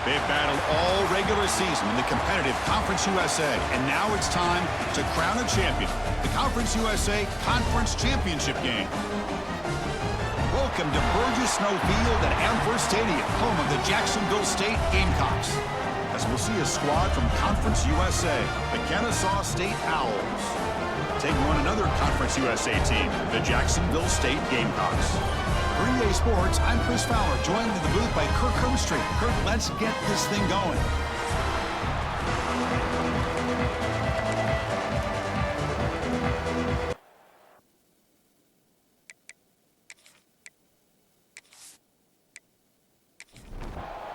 They've battled all regular season in the competitive Conference USA, and now it's time to crown a champion. The Conference USA Conference Championship game. Welcome to Burgess Snow Field at Amherst Stadium, home of the Jacksonville State Gamecocks. As we'll see a squad from Conference USA, the Kennesaw State Owls, taking on another Conference USA team, the Jacksonville State Gamecocks. For EA Sports, I'm Chris Fowler, joined in the booth by Kirk Hermstreet. Kirk, let's get this thing going.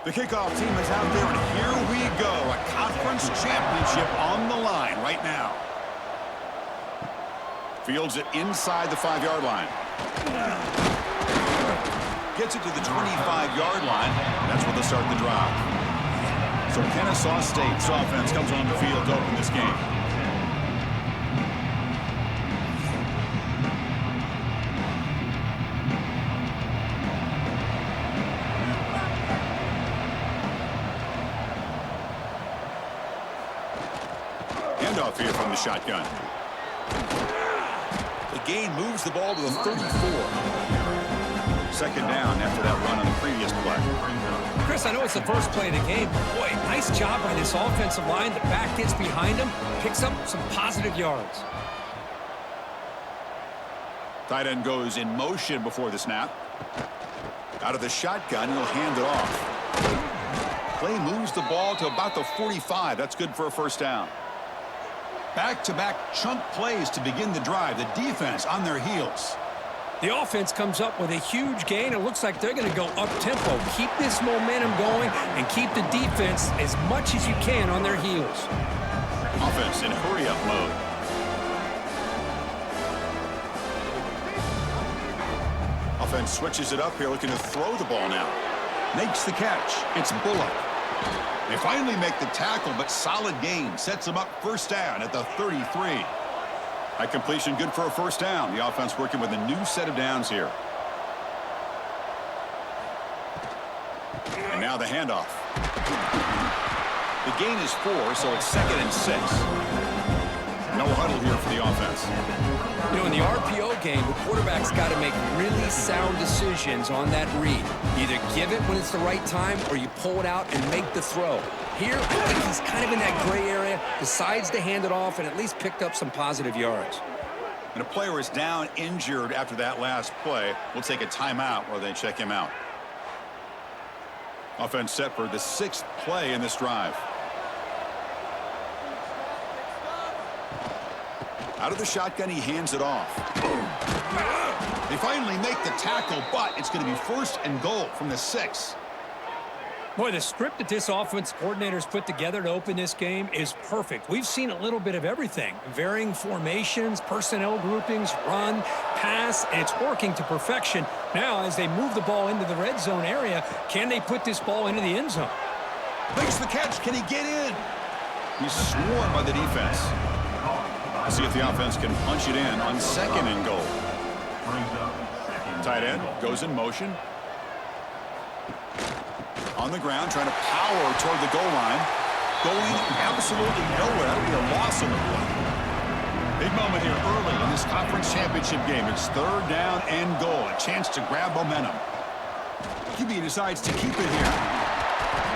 The kickoff team is out there, and here we go. A conference championship on the line right now. Fields it inside the 5-yard line. Gets it to the 25-yard line. That's where they'll start the drive. So Kennesaw State's offense comes on the field to open this game. Handoff here from the shotgun. The gain moves the ball to the 34. Second down after that run on the previous play. Chris, I know it's the first play of the game, but boy, nice job by this offensive line. The back gets behind him, picks up some positive yards. Tight end goes in motion before the snap. Out of the shotgun, he'll hand it off. Play moves the ball to about the 45. That's good for a first down. Back-to-back chunk plays to begin the drive. The defense on their heels. The offense comes up with a huge gain. It looks like they're going to go up-tempo. Keep this momentum going and keep the defense as much as you can on their heels. Offense in hurry-up mode. Offense switches it up here, looking to throw the ball now. Makes the catch. It's Bullock. They finally make the tackle, but solid gain. Sets them up first down at the 33. That completion good for a first down. The offense working with a new set of downs here. And now the handoff. The gain is 4, so it's 2nd and 6. No huddle here for the offense. You know, in the RPO game, the quarterback's got to make really sound decisions on that read. Either give it when it's the right time or you pull it out and make the throw. Here, I think he's kind of in that gray area, decides to hand it off and at least picked up some positive yards. And a player is down injured after that last play. We'll take a timeout while they check him out. Offense set for the 6th play in this drive. Out of the shotgun, he hands it off. They finally make the tackle, but it's going to be 1st and goal from the 6. Boy, the script that this offense coordinator's put together to open this game is perfect. We've seen a little bit of everything. Varying formations, personnel groupings, run, pass, and it's working to perfection. Now, as they move the ball into the red zone area, can they put this ball into the end zone? Makes the catch. Can he get in? He's swarmed by the defense. See if the offense can punch it in on 2nd and goal. Tight end goes in motion. On the ground, trying to power toward the goal line. Going absolutely nowhere. That'll be a loss on the play. Big moment here early in this conference championship game. It's 3rd down and goal. A chance to grab momentum. QB decides to keep it here.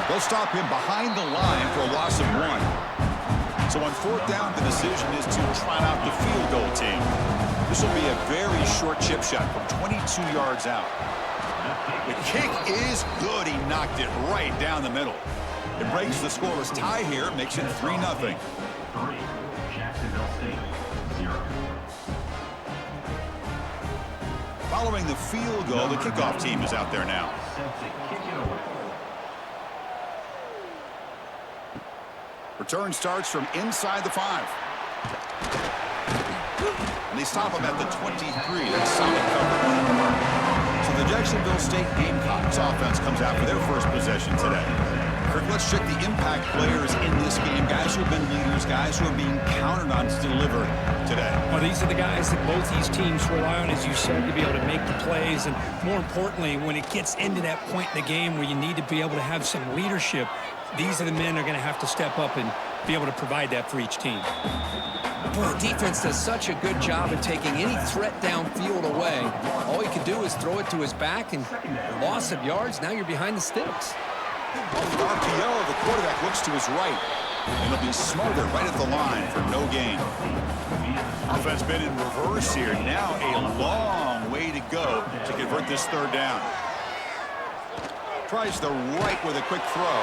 They'll stop him behind the line for a loss of 1. So on 4th down, the decision is to try out the field goal team. This will be a very short chip shot from 22 yards out. The kick is good. He knocked it right down the middle. It breaks the scoreless tie here, makes it 3-0. Following the field goal, the kickoff team is out there now. Return starts from inside the 5. And they stop him at the 23. That's solid coverage. So the Jacksonville State Gamecocks offense comes out for their first possession today. Kirk, let's check the impact players in this game. Guys who have been leaders, guys who are being counted on to deliver today. Well, these are the guys that both these teams rely on, as you said, to be able to make the plays. And more importantly, when it gets into that point in the game where you need to be able to have some leadership, these are the men that are going to have to step up and be able to provide that for each team. Boy, the defense does such a good job of taking any threat downfield away. All he can do is throw it to his back, and loss of yards, now you're behind the sticks. Off the RPO, the quarterback looks to his right, and he'll be smothered right at the line for no gain. Offense been in reverse here. Now a long way to go to convert this third down. Tries the right with a quick throw.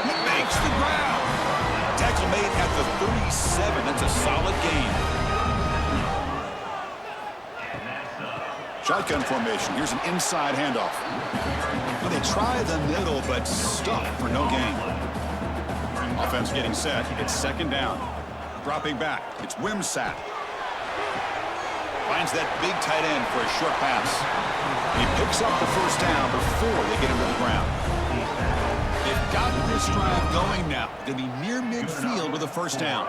He makes the ground. Tackle made at the 37. That's a solid gain. Shotgun formation. Here's an inside handoff. Well, they try the middle, but stuck for no gain. Offense getting set. It's second down. Dropping back. It's Wimsatt. Finds that big tight end for a short pass. He picks up the first down before they get him to the ground. They've got this drive going now. Going to be near midfield with a first down.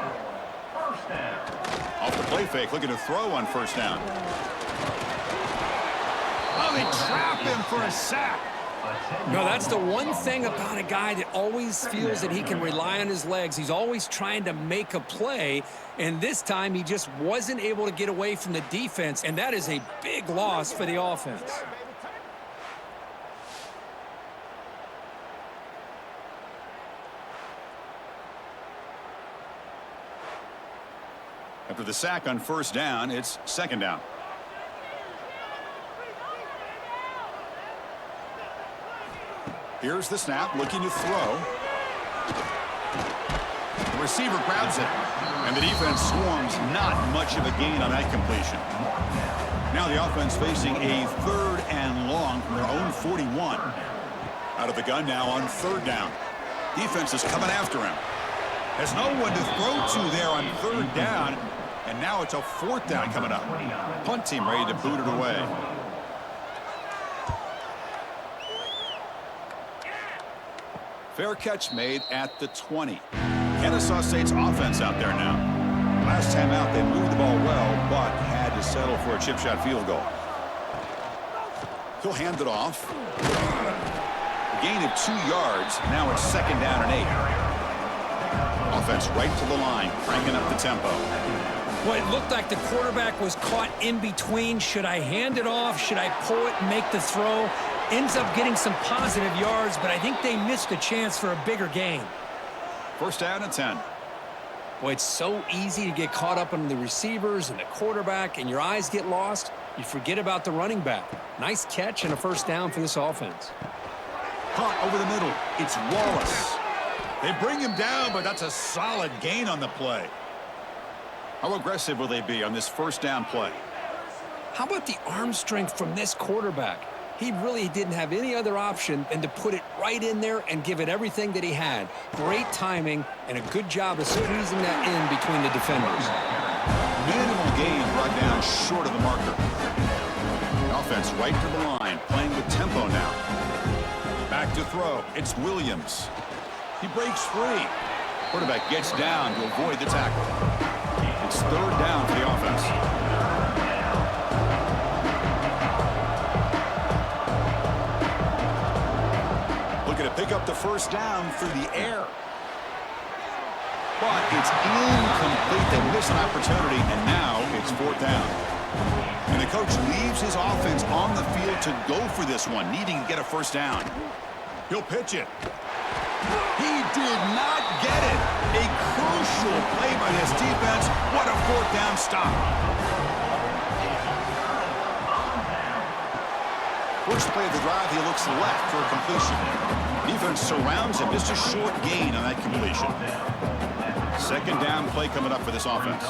Off the play fake, looking to throw on first down. Oh, they trap him for a sack. No, that's the one thing about a guy that always feels that he can rely on his legs. He's always trying to make a play, and this time he just wasn't able to get away from the defense, and that is a big loss for the offense. After the sack on first down, it's second down. Here's the snap, looking to throw. The receiver grabs it, and the defense swarms. Not much of a gain on that completion. Now the offense facing a third and long from their own 41. Out of the gun now on third down. Defense is coming after him. Has no one to throw to there on third down, and now it's a fourth down coming up. Punt team ready to boot it away. Fair catch made at the 20. Kennesaw State's offense out there now. Last time out, they moved the ball well, but had to settle for a chip shot field goal. He'll hand it off. A gain of 2 yards. Now it's second down and 8. Offense right to the line, cranking up the tempo. Well, it looked like the quarterback was caught in between. Should I hand it off? Should I pull it and make the throw? Ends up getting some positive yards, but I think they missed a chance for a bigger gain. First down and 10. Boy, it's so easy to get caught up on the receivers and the quarterback, and your eyes get lost. You forget about the running back. Nice catch and a first down for this offense. Caught over the middle. It's Wallace. They bring him down, but that's a solid gain on the play. How aggressive will they be on this first down play? How about the arm strength from this quarterback? He really didn't have any other option than to put it right in there and give it everything that he had. Great timing and a good job of squeezing that in between the defenders. Minimal gain brought down short of the marker. The offense right to the line, playing with tempo now. Back to throw. It's Williams. He breaks free. Quarterback gets down to avoid the tackle. It's third down for the offense. Looking to pick up the first down through the air. But it's incomplete. They miss an opportunity, and now it's fourth down. And the coach leaves his offense on the field to go for this one, needing to get a first down. He'll pitch it. He did not get it. A crucial play by this defense. What a fourth down stop. First play of the drive, he looks left for a completion. Defense surrounds him. Just a short gain on that completion. Second down play coming up for this offense.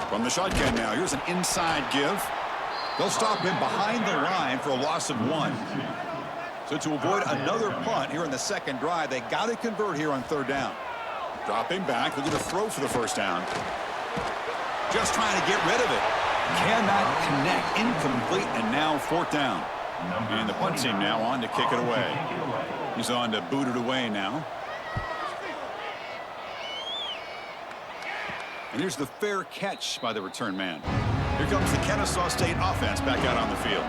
From the shotgun now, here's an inside give. They'll stop him behind the line for a loss of 1. So to avoid another punt here in the second drive, they got to convert here on third down. Dropping back, looking to throw for the first down. Just trying to get rid of it. Cannot connect. Incomplete, and now fourth down. And the punt team now on to kick it away. He's on to boot it away now. And here's the fair catch by the return man. Here comes the Kennesaw State offense back out on the field.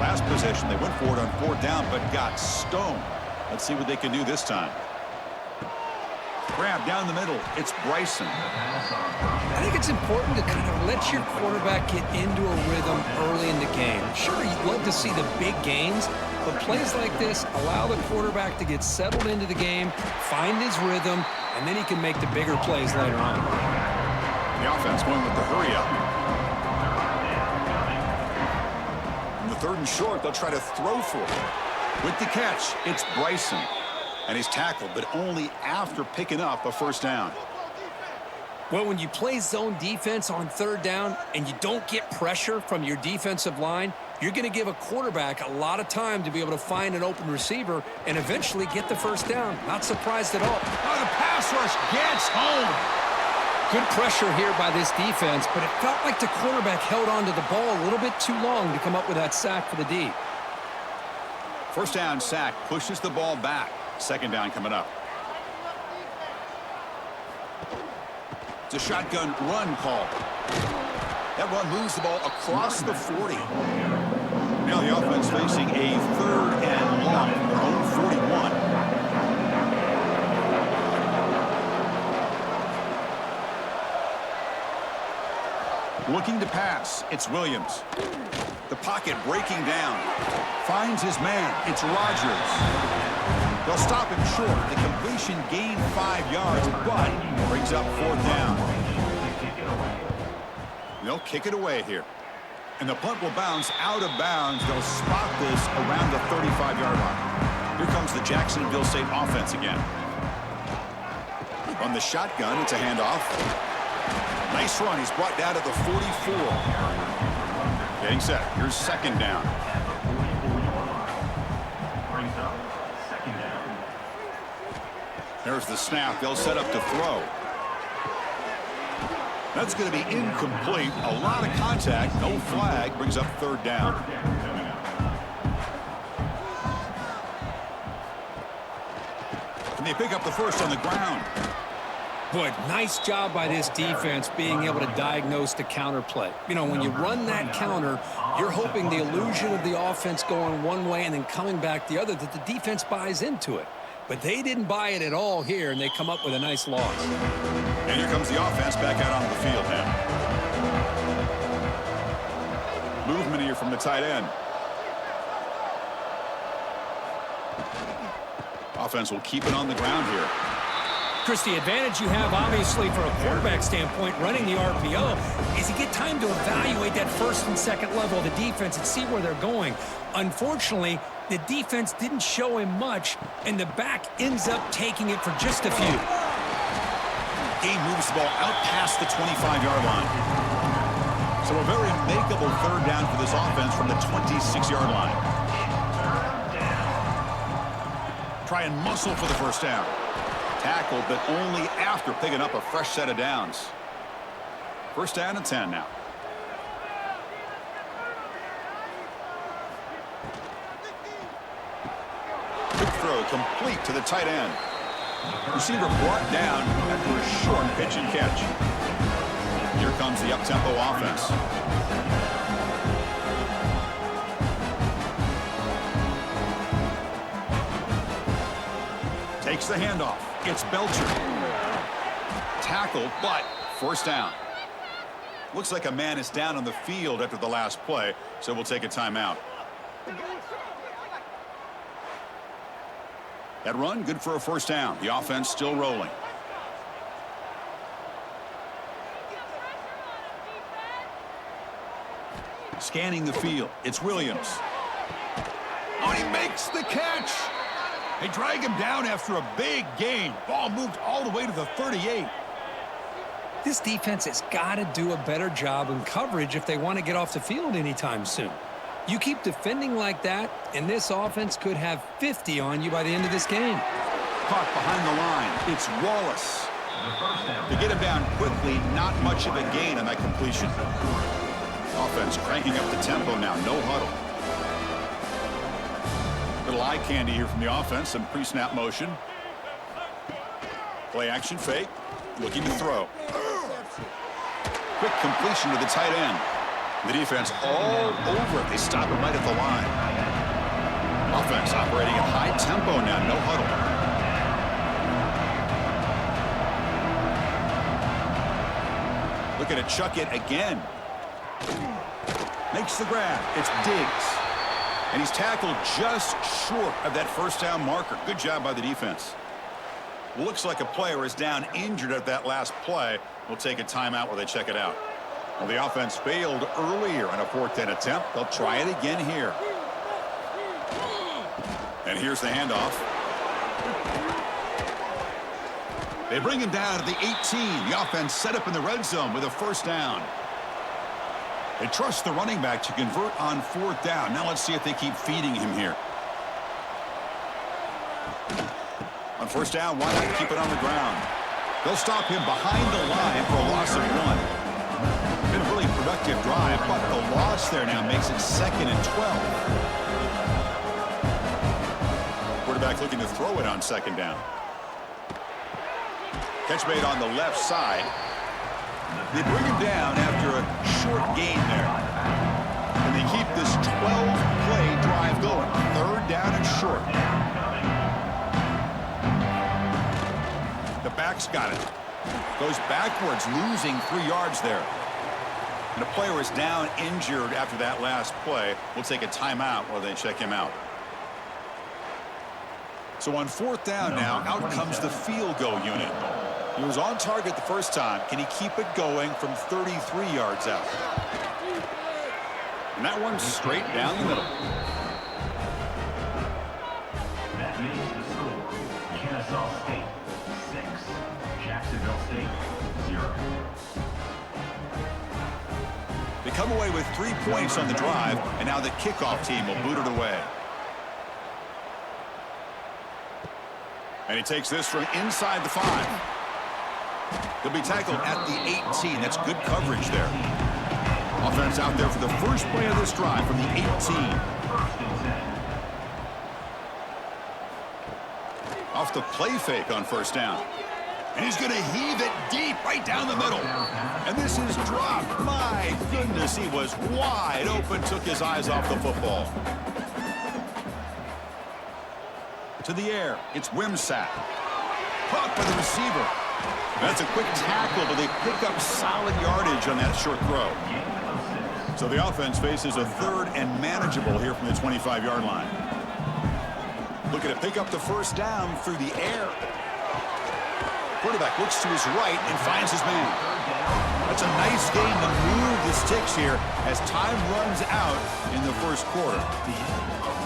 Last possession, they went for it on 4th down, but got stoned. Let's see what they can do this time. Grab down the middle. It's Bryson. I think it's important to kind of let your quarterback get into a rhythm early in the game. Sure, you'd love to see the big gains, but plays like this allow the quarterback to get settled into the game, find his rhythm, and then he can make the bigger plays later on. The offense going with the hurry up. In the 3rd and short, they'll try to throw for it. With the catch, it's Bryson. And he's tackled, but only after picking up a 1st down. Well, when you play zone defense on 3rd down and you don't get pressure from your defensive line, you're going to give a quarterback a lot of time to be able to find an open receiver and eventually get the 1st down. Not surprised at all. Oh, the pass rush gets home. Good pressure here by this defense, but it felt like the quarterback held onto the ball a little bit too long to come up with that sack for the D. 1st down sack pushes the ball back. 2nd down coming up. It's a shotgun run call. That run moves the ball across the 40. Now the offense facing a 3rd and long from their own 41. Looking to pass. It's Williams. The pocket breaking down. Finds his man. It's Rogers. They'll stop him short. The completion gained 5 yards, but brings up 4th down. They'll kick it away here. And the punt will bounce out of bounds. They'll spot this around the 35-yard line. Here comes the Jacksonville State offense again. On the shotgun, it's a handoff. Nice run. He's brought down to the 44. Getting set. Here's 2nd down. There's the snap. They'll set up to throw. That's going to be incomplete. A lot of contact. No flag. Brings up 3rd down. And they pick up the 1st on the ground. Boy, nice job by this defense being able to diagnose the counter play. You know, when you run that counter, you're hoping the illusion of the offense going one way and then coming back the other, that the defense buys into it. But they didn't buy it at all here, and they come up with a nice loss. And here comes the offense back out onto the field now. Movement here from the tight end. Offense will keep it on the ground here. Chris, the advantage you have, obviously, from a quarterback standpoint, running the RPO, is you get time to evaluate that 1st and 2nd level of the defense and see where they're going. Unfortunately, the defense didn't show him much, and the back ends up taking it for just a few. Game moves the ball out past the 25-yard line. So a very makeable 3rd down for this offense from the 26-yard line. Try and muscle for the 1st down. Tackled, but only after picking up a fresh set of downs. 1st down and 10 now. Quick throw complete to the tight end. Receiver brought down after a short pitch and catch. Here comes the up-tempo offense. Takes the handoff. It's Belcher. Tackled, but 1st down. Looks like a man is down on the field after the last play, so we'll take a timeout. That run, good for a 1st down. The offense still rolling. Scanning the field. It's Williams. Oh, he makes the catch. They drag him down after a big gain. Ball moved all the way to the 38. This defense has got to do a better job in coverage if they want to get off the field anytime soon. You keep defending like that, and this offense could have 50 on you by the end of this game. Caught behind the line. It's Wallace. To get him down quickly, not much of a gain on that completion. Offense cranking up the tempo now. No huddle. little eye candy here from the offense. Some pre-snap motion. Play action fake. Looking to throw. Quick completion to the tight end. The defense all over it. They stop it right at the line. Offense operating at high tempo now. No huddle. Looking to chuck it again. Makes the grab. It's Diggs. And he's tackled just short of that first down marker. Good job by the defense. Looks like a player is down injured at that last play. We'll take a timeout while they check it out. Well, the offense failed earlier on a 4th down attempt. They'll try it again here. And here's the handoff. They bring him down to the 18. The offense set up in the red zone with a first down. They trust the running back to convert on 4th down. Now let's see if they keep feeding him here. On first down, why not keep it on the ground? They'll stop him behind the line for a loss of 1. Been a really productive drive, but the loss there now makes it 2nd and 12. Quarterback looking to throw it on 2nd down. Catch made on the left side. They bring him down after a short gain there. And they keep this 12-play drive going. 3rd down and short. The back's got it. Goes backwards, losing 3 yards there. And the player is down injured after that last play. We'll take a timeout while they check him out. So on 4th down now, out comes the field goal unit. He was on target the first time. Can he keep it going from 33 yards out? And that one's straight down the middle. That means the score: Kennesaw State 6, Jacksonville State 0. They come away with 3 points on the drive, and now the kickoff team will boot it away. And he takes this from inside the 5. He'll be tackled at the 18. That's good coverage there. Offense out there for the first play of this drive from the 18. Off the play fake on first down. And he's going to heave it deep right down the middle. And this is dropped. My goodness, he was wide open, took his eyes off the football. To the air, it's Wimsatt. Caught by the receiver. That's a quick tackle, but they pick up solid yardage on that short throw. So the offense faces a 3rd and manageable here from the 25-yard line. Looking to pick up the first down through the air. Quarterback looks to his right and finds his man. That's a nice game to move the sticks here as time runs out in the first quarter.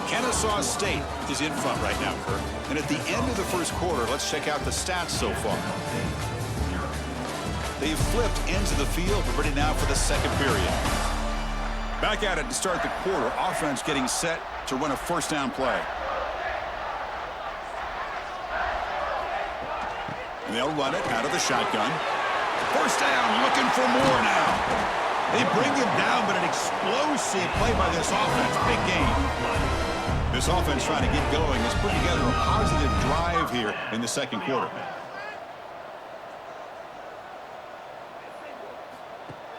Kennesaw State is in front right now, Kurt. And at the end of the first quarter, let's check out the stats so far. They've flipped into the field. We're ready now for the 2nd period. Back at it to start the quarter. Offense getting set to run a first down play. And they'll run it out of the shotgun. First down, looking for more now. They bring him down, but an explosive play by this offense. Big game. This offense trying to get going has put together a positive drive here in the 2nd quarter.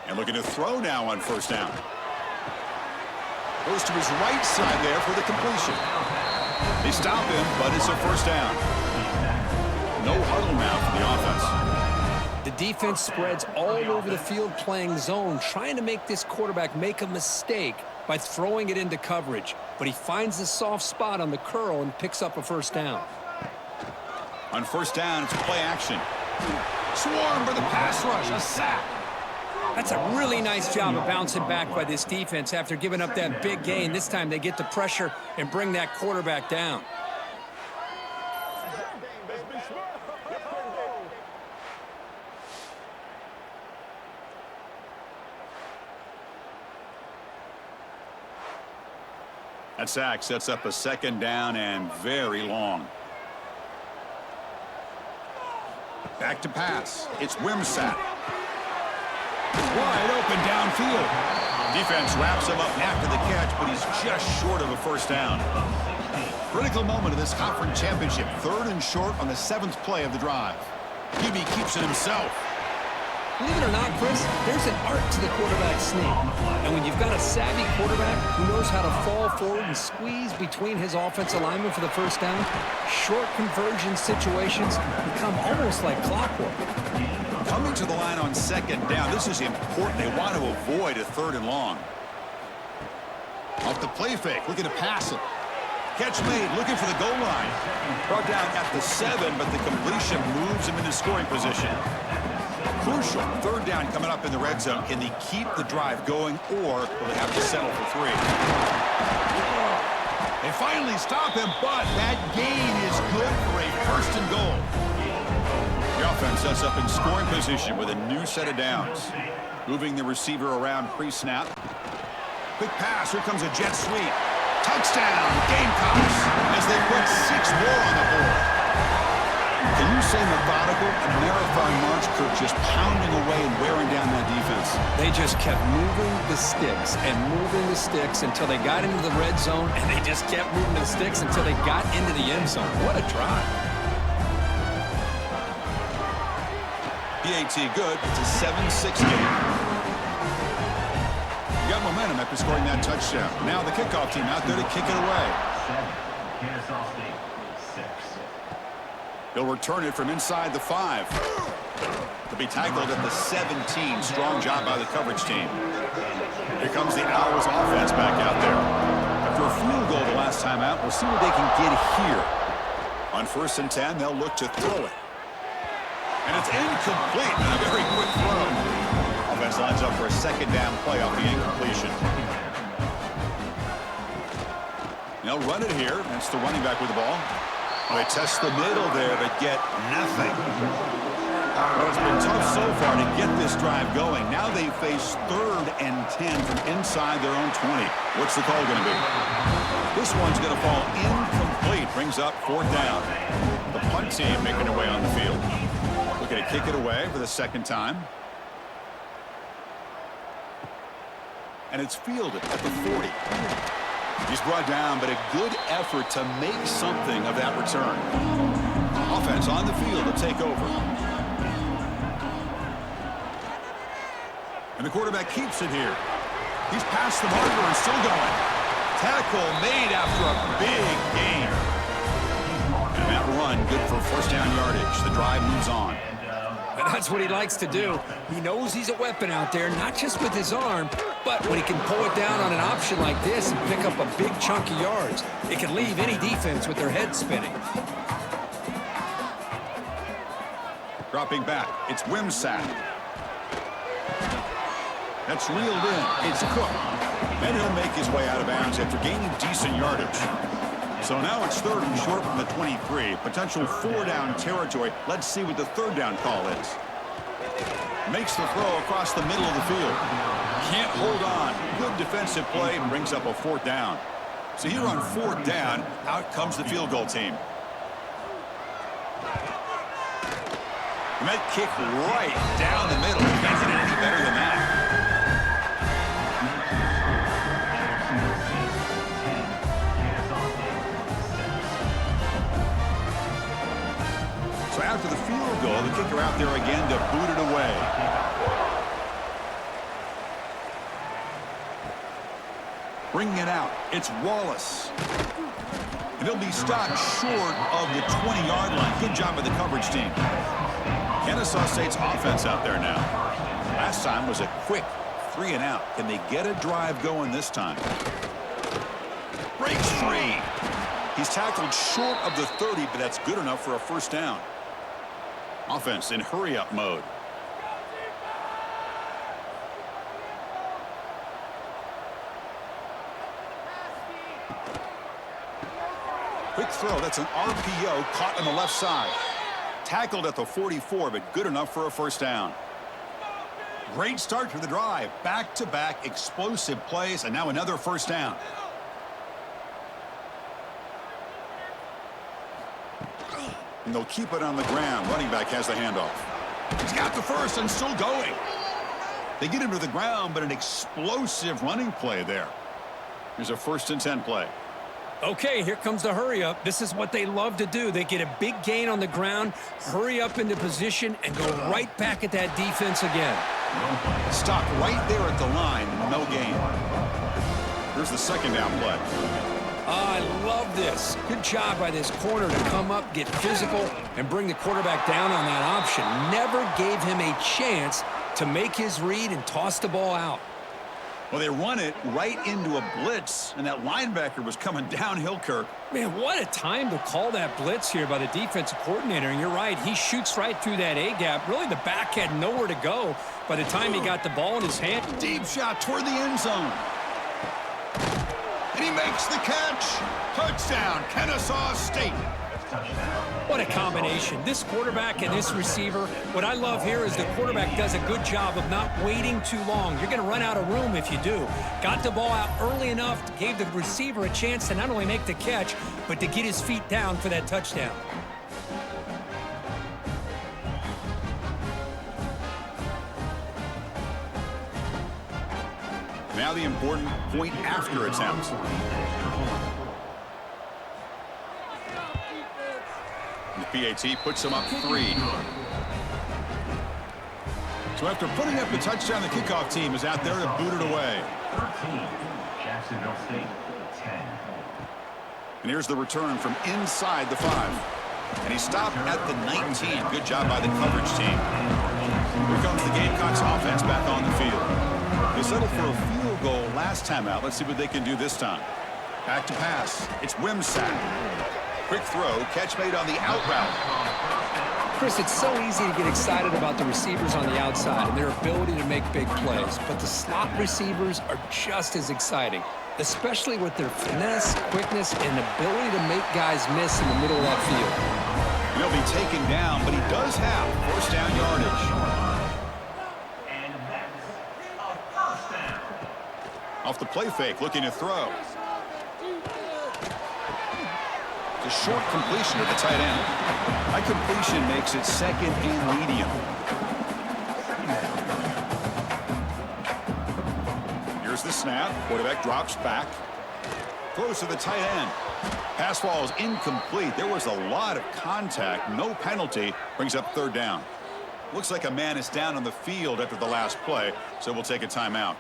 And looking to throw now on first down. Goes to his right side there for the completion. They stop him, but it's a first down. No huddle now for the offense. The defense spreads all over the field playing zone, trying to make this quarterback make a mistake by throwing it into coverage. But he finds the soft spot on the curl and picks up a first down. On first down, it's play action. Swarm for the pass rush, a sack. That's a really nice job of bouncing back by this defense after giving up that big gain. This time they get the pressure and bring that quarterback down. That sack sets up a 2nd down and very long. Back to pass. It's Wimsatt. Wide open downfield. Defense wraps him up after the catch, but he's just short of a first down. Critical moment of this conference championship. 3rd and short on the 7th play of the drive. QB keeps it himself. Believe it or not, Chris, there's an art to the quarterback sneak. And when you've got a savvy quarterback who knows how to fall forward and squeeze between his offensive linemen for the first down, short conversion situations become almost like clockwork. Coming to the line on 2nd down, this is important. They want to avoid a 3rd and long. Off the play fake, looking to pass it. Catch made, looking for the goal line. Brought down at the 7, but the completion moves him into scoring position. Crucial 3rd down coming up in the red zone. Can they keep the drive going, or will they have to settle for 3? They finally stop him, but that gain is good for a 1st and goal. The offense sets up in scoring position with a new set of downs. Moving the receiver around pre-snap. Quick pass, here comes a jet sweep. Touchdown, Gamecocks, as they put 6 more on the board. Can you say methodical? A marathon march, Kirk, just pounding away and wearing down that defense. They just kept moving the sticks and moving the sticks until they got into the red zone, and they just kept moving the sticks until they got into the end zone. What a drive. PAT good. It's a 7-6 game. You got momentum after scoring that touchdown. Now the kickoff team out there to kick it away. 7. Kennesaw State 6. He'll return it from inside the 5. To be tackled at the 17. Strong job by the coverage team. Here comes the Owls offense back out there. After a field goal the last time out, we'll see what they can get here. On 1st and 10, they'll look to throw it. And it's incomplete and a very quick throw. Offense lines up for a 2nd down play off the incompletion. They'll run it here. That's the running back with the ball. They test the middle there, but get nothing. Well, it's been tough so far to get this drive going. Now they face 3rd and 10 from inside their own 20. What's the call going to be? This one's going to fall incomplete. Brings up 4th down. The punt team making their way on the field. Looking to kick it away for the 2nd time. And it's fielded at the 40. He's brought down, but a good effort to make something of that return. Offense on the field to take over. And the quarterback keeps it here. He's past the marker and still going. Tackle made after a big gain. And that run good for 1st down yardage. The drive moves on. And that's what he likes to do. He knows he's a weapon out there, not just with his arm, but when he can pull it down on an option like this and pick up a big chunk of yards, it can leave any defense with their head spinning. Dropping back, it's Wimsack. That's reeled in. It's Cook. And he'll make his way out of bounds after gaining decent yardage. So now it's 3rd and short from the 23. Potential 4-down territory. Let's see what the 3rd down call is. Makes the throw across the middle of the field. Can't hold on. Good defensive play and brings up a 4th down. So here on 4th down, out comes the field goal team. And that kick right down the middle. Can't hit it any better than that. So after the field goal, the kicker out there again to boot it away. Bringing it out, it's Wallace. And he'll be stopped short of the 20-yard line. Good job by the coverage team. Kennesaw State's offense out there now. Last time was a quick 3 and out. Can they get a drive going this time? Breaks free. He's tackled short of the 30, but that's good enough for a 1st down. Offense in hurry-up mode. Quick throw. That's an RPO caught on the left side. Tackled at the 44, but good enough for a 1st down. Great start to the drive. Back-to-back explosive plays, and now another 1st down. And they'll keep it on the ground. Running back has the handoff. He's got the 1st and still going. They get him to the ground, but an explosive running play there. Here's a 1st and 10 play. Okay, here comes the hurry up. This is what they love to do. They get a big gain on the ground, hurry up into position, and go right back at that defense again. Stop right there at the line, no gain. Here's the 2nd down play. I love this. Good job by this corner to come up, get physical, and bring the quarterback down on that option. Never gave him a chance to make his read and toss the ball out. Well, they run it right into a blitz, and that linebacker was coming downhill, Kirk. Man, what a time to call that blitz here by the defensive coordinator. And you're right, he shoots right through that A-gap. Really, the back had nowhere to go by the time he got the ball in his hand. Deep shot toward the end zone. And he makes the catch. Touchdown, Kennesaw State. What a combination. This quarterback and this receiver. What I love here is the quarterback does a good job of not waiting too long. You're going to run out of room if you do. Got the ball out early enough, gave the receiver a chance to not only make the catch, but to get his feet down for that touchdown. Now the important point after attempt. The PAT puts him up 3. So after putting up the touchdown, the kickoff team is out there to boot it away. 13, Jacksonville State, 10. And here's the return from inside the 5. And he stopped at the 19. Good job by the coverage team. Here comes the Gamecocks offense back on the field. They settled for a field goal last time out. Let's see what they can do this time. Back to pass. It's Wimsatt. Quick throw. Catch made on the out route. Chris, it's so easy to get excited about the receivers on the outside and their ability to make big plays. But the slot receivers are just as exciting, especially with their finesse, quickness, and ability to make guys miss in the middle of that field. He'll be taken down, but he does have 1st down yardage. And that's a 1st down. Off the play fake, looking to throw. It's a short completion to the tight end. That completion makes it 2nd and medium. Here's the snap. Quarterback drops back. Throws to the tight end. Pass ball is incomplete. There was a lot of contact. No penalty. Brings up 3rd down. Looks like a man is down on the field after the last play, so we'll take a timeout.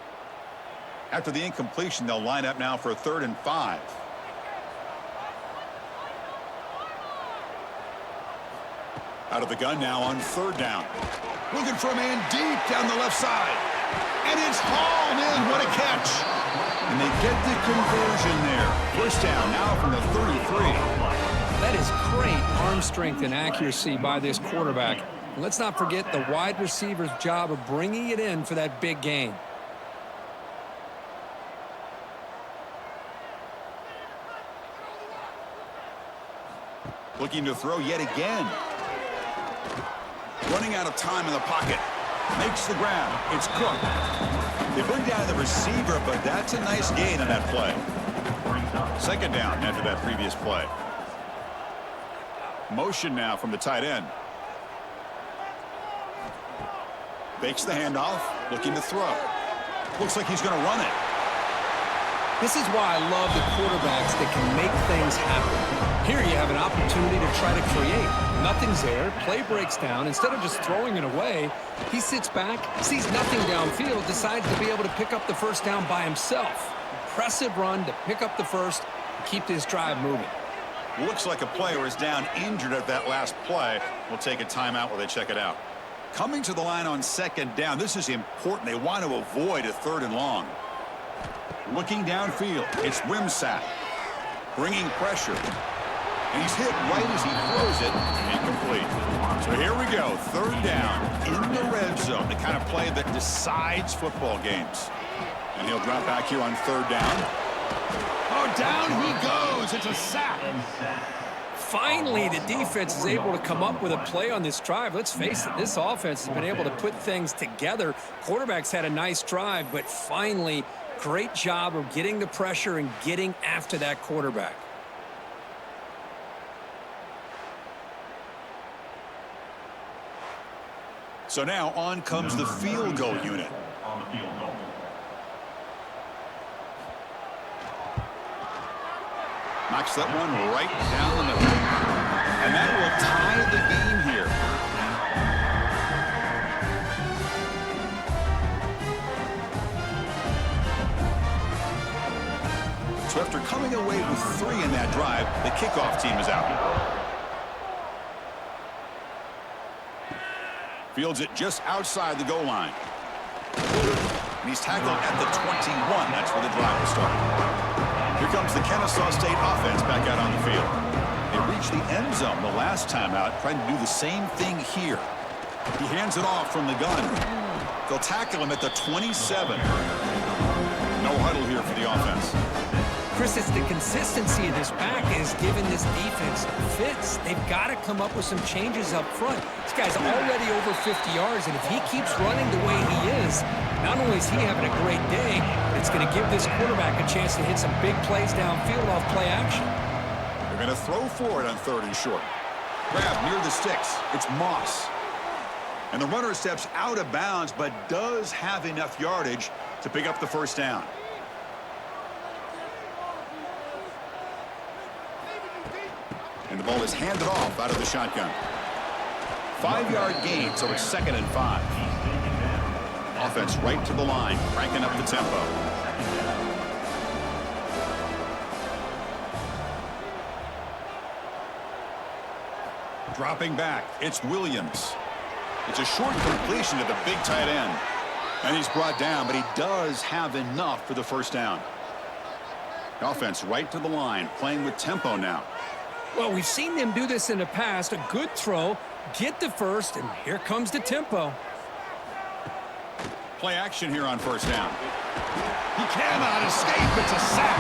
After the incompletion, they'll line up now for a 3rd and 5. Out of the gun now on 3rd down. Looking for a man deep down the left side. And it's hauled in. What a catch. And they get the conversion there. 1st down now from the 33. That is great arm strength and accuracy by this quarterback. And let's not forget the wide receiver's job of bringing it in for that big gain. Looking to throw yet again. Running out of time in the pocket. Makes the grab. It's Cook. They bring down the receiver, but that's a nice gain on that play. 2nd down after that previous play. Motion now from the tight end. Fakes the handoff. Looking to throw. Looks like he's going to run it. This is why I love the quarterbacks that can make things happen. Here you have an opportunity to try to create. Nothing's there. Play breaks down. Instead of just throwing it away, he sits back, sees nothing downfield, decides to be able to pick up the 1st down by himself. Impressive run to pick up the 1st and keep this drive moving. Looks like a player is down injured at that last play. We'll take a timeout while they check it out. Coming to the line on 2nd down. This is important. They want to avoid a 3rd and long. Looking downfield. It's Wimsatt. Bringing pressure. And he's hit right as he throws it. Incomplete. So here we go. 3rd down in the red zone. The kind of play that decides football games. And he'll drop back here on 3rd down. Oh, down he goes. It's a sack. Finally, the defense is able to come up with a play on this drive. Let's face it, this offense has been able to put things together. Quarterback's had a nice drive, but finally, great job of getting the pressure and getting after that quarterback. So now on comes the field goal unit. on the field goal. Knocks that one right down the middle. And that will tie the game here. So after coming away with 3 in that drive, the kickoff team is out. Fields it just outside the goal line. And he's tackled at the 21. That's where the drive will start. Here comes the Kennesaw State offense back out on the field. They reached the end zone the last time out, trying to do the same thing here. He hands it off from the gun. They'll tackle him at the 27. No huddle here for the offense. Chris, it's the consistency of this back is giving this defense fits. They've got to come up with some changes up front. This guy's already over 50 yards, and if he keeps running the way he is, not only is he having a great day, but it's going to give this quarterback a chance to hit some big plays downfield off play action. They're going to throw for it on 3rd and short. Grab near the sticks. It's Moss. And the runner steps out of bounds, but does have enough yardage to pick up the first down. And the ball is handed off out of the shotgun. 5-yard gain, so it's 2nd and 5. Offense right to the line, cranking up the tempo. Dropping back, it's Williams. It's a short completion to the big tight end. And he's brought down, but he does have enough for the first down. Offense right to the line, playing with tempo now. Well, we've seen them do this in the past. A good throw, get the first, and here comes the tempo. Play action here on first down. He cannot escape. It's a sack.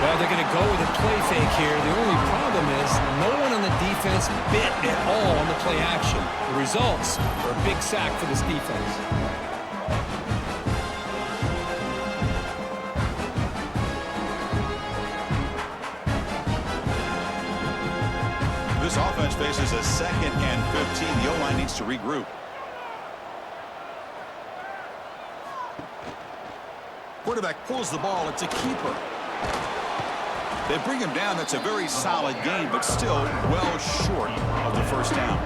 Well, they're going to go with a play fake here. The only problem is no one on the defense bit at all on the play action. The results are a big sack for this defense. This offense faces a 2nd and 15. The O-line needs to regroup. Quarterback pulls the ball. It's a keeper. They bring him down. That's a very solid game, but still well short of the first down.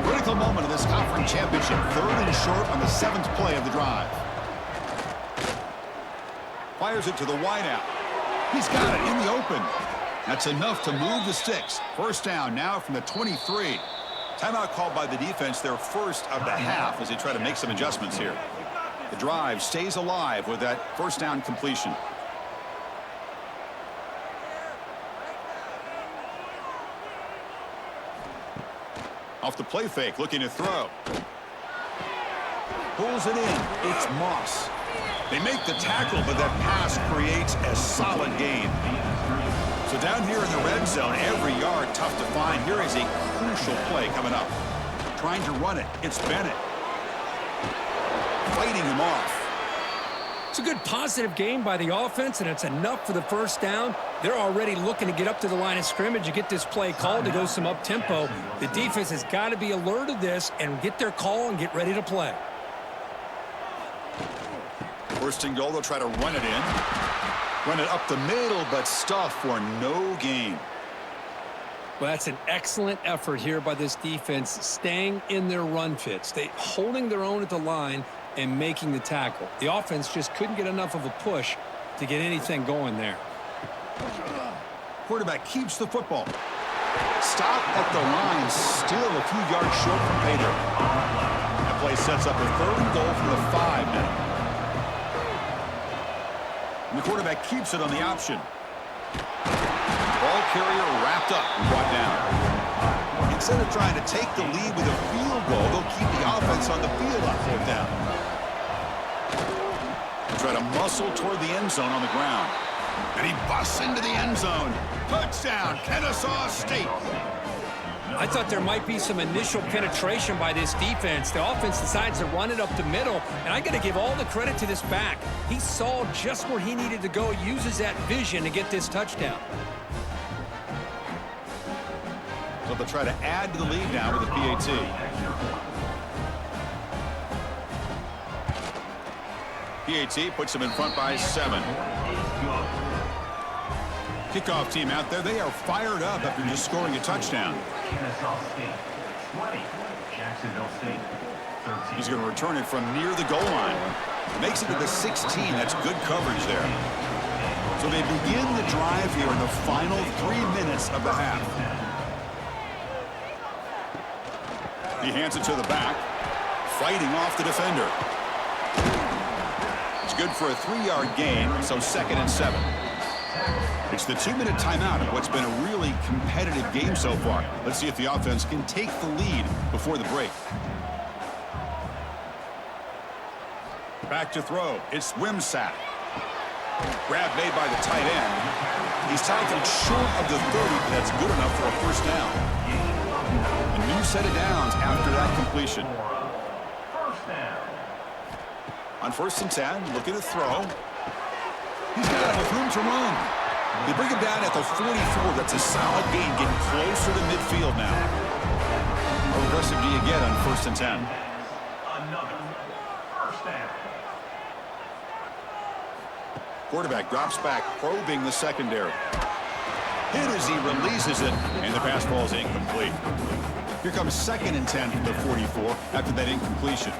Critical moment of this conference championship. 3rd and short on the 7th play of the drive. Fires it to the wideout. He's got it in the open. That's enough to move the sticks. First down now from the 23. Timeout called by the defense, their first of the half, as they try to make some adjustments here. The drive stays alive with that first down completion. Off the play fake, looking to throw. Pulls it in. It's Moss. They make the tackle, but that pass creates a solid gain. So down here in the red zone, every yard tough to find. Here is a crucial play coming up. Trying to run it. It's Bennett. Fighting him off. It's a good positive game by the offense, and it's enough for the first down. They're already looking to get up to the line of scrimmage and get this play called to go some up-tempo. The defense has got to be alert of this and get their call and get ready to play. First and goal, they'll try to run it in. Run it up the middle, but stuff for no gain. Well, that's an excellent effort here by this defense, staying in their run fits. Holding their own at the line and making the tackle. The offense just couldn't get enough of a push to get anything going there. Quarterback keeps the football. Stop at the line, still a few yards short from pay dirt. That play sets up a 3rd and goal from the 5 now. And the quarterback keeps it on the option. Ball carrier wrapped up and brought down. Instead of trying to take the lead with a field goal, they'll keep the offense on the field on 4th down. Try to muscle toward the end zone on the ground. And he busts into the end zone. Touchdown, Kennesaw State. I thought there might be some initial penetration by this defense. The offense decides to run it up the middle, and I got to give all the credit to this back. He saw just where he needed to go, uses that vision to get this touchdown. So they'll try to add to the lead now with a PAT. PAT puts them in front by 7. Kickoff team out there, they are fired up after just scoring a touchdown. Kennesaw State 20. Jacksonville State 13. He's going to return it from near the goal line. Makes it to the 16. That's good coverage there. So they begin the drive here in the final 3 minutes of the half. He hands it to the back, fighting off the defender. It's good for a 3-yard gain, so 2nd and 7. It's the 2-minute timeout of what's been a really competitive game so far. Let's see if the offense can take the lead before the break. Back to throw. It's Wimsatt. Grab made by the tight end. He's tackled short of the 30, but that's good enough for a first down. A new set of downs after that completion. First down. On 1st and 10, looking to throw. He's got it with room to run. They bring him down at the 44. That's a solid gain, getting closer to midfield now. How aggressive do you get on 1st and 10? Another first down. Quarterback drops back, probing the secondary. Hit as he releases it, and the pass ball is incomplete. Here comes 2nd and 10 from the 44 after that incompletion.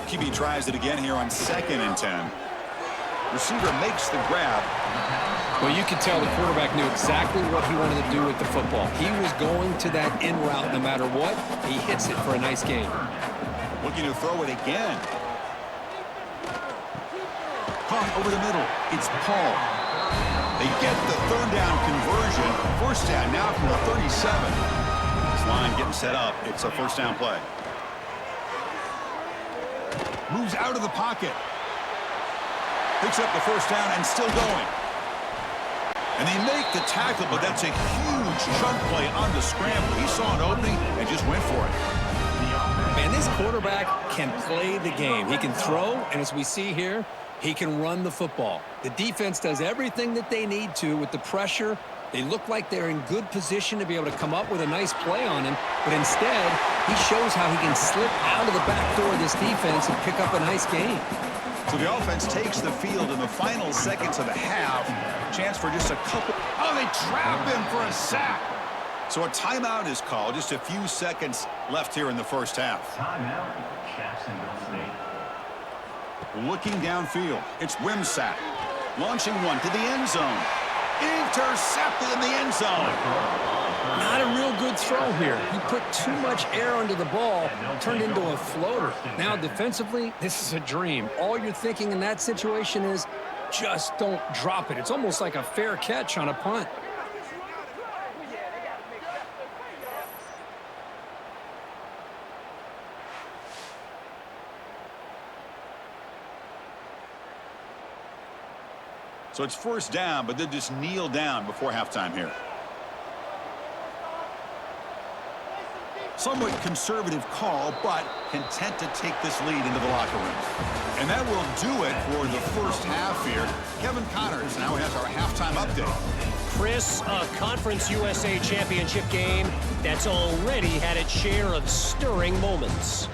QB tries it again here on 2nd and 10. Receiver makes the grab. Well, you could tell the quarterback knew exactly what he wanted to do with the football. He was going to that in route no matter what. He hits it for a nice gain. Looking to throw it again. Caught over the middle. It's Paul. They get the 3rd down conversion. 1st down now from the 37. This line getting set up. It's a 1st down play. Moves out of the pocket. Picks up the 1st down and still going. And they make the tackle, but that's a huge chunk play on the scramble. He saw an opening and just went for it. Man, this quarterback can play the game. He can throw, and as we see here, he can run the football. The defense does everything that they need to with the pressure. They look like they're in good position to be able to come up with a nice play on him, but instead, he shows how he can slip out of the back door of this defense and pick up a nice gain. So the offense takes the field in the final seconds of the half. Chance for just a couple. Oh, they trap him for a sack. So a timeout is called. Just a few seconds left here in the 1st half. Timeout. Jacksonville State. Looking downfield. It's Wimsatt. Launching one to the end zone. Intercepted in the end zone. Not a real good throw here. He put too much air under the ball, turned into a floater. Now defensively, this is a dream. All you're thinking in that situation is just don't drop it. It's almost like a fair catch on a punt. So it's 1st down, but they'll just kneel down before halftime here. Somewhat conservative call, but content to take this lead into the locker room. And that will do it for the 1st half here. Kevin Connors now has our halftime update. Chris, a Conference USA Championship game that's already had its share of stirring moments.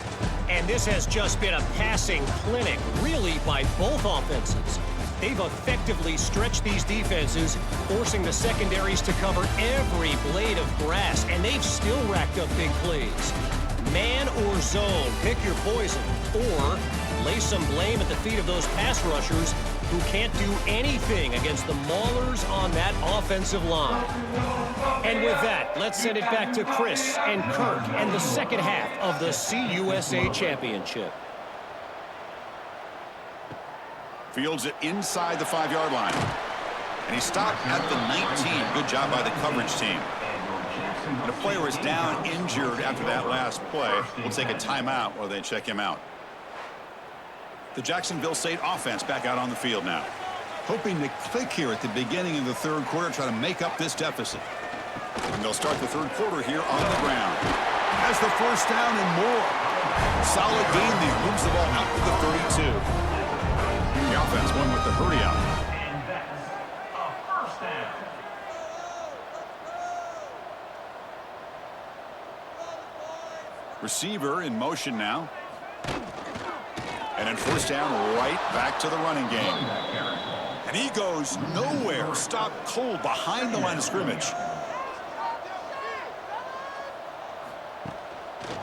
And this has just been a passing clinic, really, by both offenses. They've effectively stretched these defenses, forcing the secondaries to cover every blade of grass, and they've still racked up big plays. Man or zone, pick your poison, or lay some blame at the feet of those pass rushers who can't do anything against the maulers on that offensive line. And with that, let's send it back to Chris and Kirk and the 2nd half of the CUSA Championship. Fields it inside the 5-yard line. And he stopped at the 19. Good job by the coverage team. And a player is down injured after that last play. We'll take a timeout while they check him out. The Jacksonville State offense back out on the field now. Hoping to click here at the beginning of the 3rd quarter, try to make up this deficit. And they'll start the 3rd quarter here on the ground. Has the 1st down and more. Solid gain there. Moves the ball out to the 32. The offense won with the hurry up. And that's a 1st down. Receiver in motion now. And then first down, right back to the running game. And he goes nowhere. Stopped cold behind the line of scrimmage.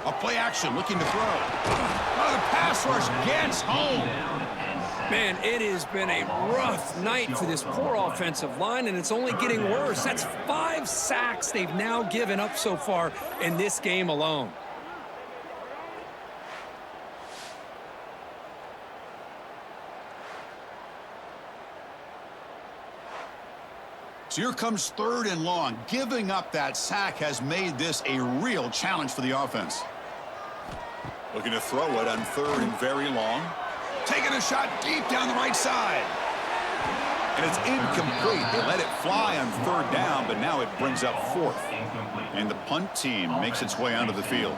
A play action, looking to throw. Oh, the pass rush gets home. Man, it has been a rough night for this poor offensive line, and it's only getting worse. That's 5 sacks they've now given up so far in this game alone. So here comes 3rd and long. Giving up that sack has made this a real challenge for the offense. Looking to throw it on 3rd and very long. Taking a shot deep down the right side. And it's incomplete. They let it fly on 3rd down, but now it brings up 4th. And the punt team makes its way onto the field.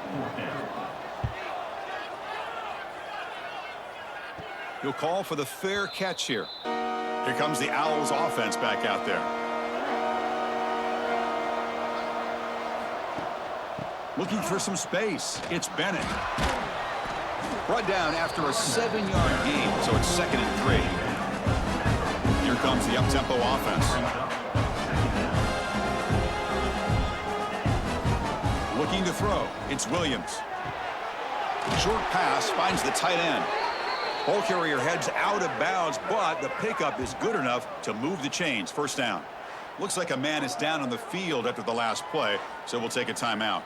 He'll call for the fair catch here. Here comes the Owls offense back out there. Looking for some space. It's Bennett. Brought down after a 7-yard gain, so it's 2nd and 3. Here comes the up-tempo offense. Looking to throw. It's Williams. Short pass finds the tight end. Ball carrier heads out of bounds, but the pickup is good enough to move the chains. First down. Looks like a man is down on the field after the last play, so we'll take a timeout.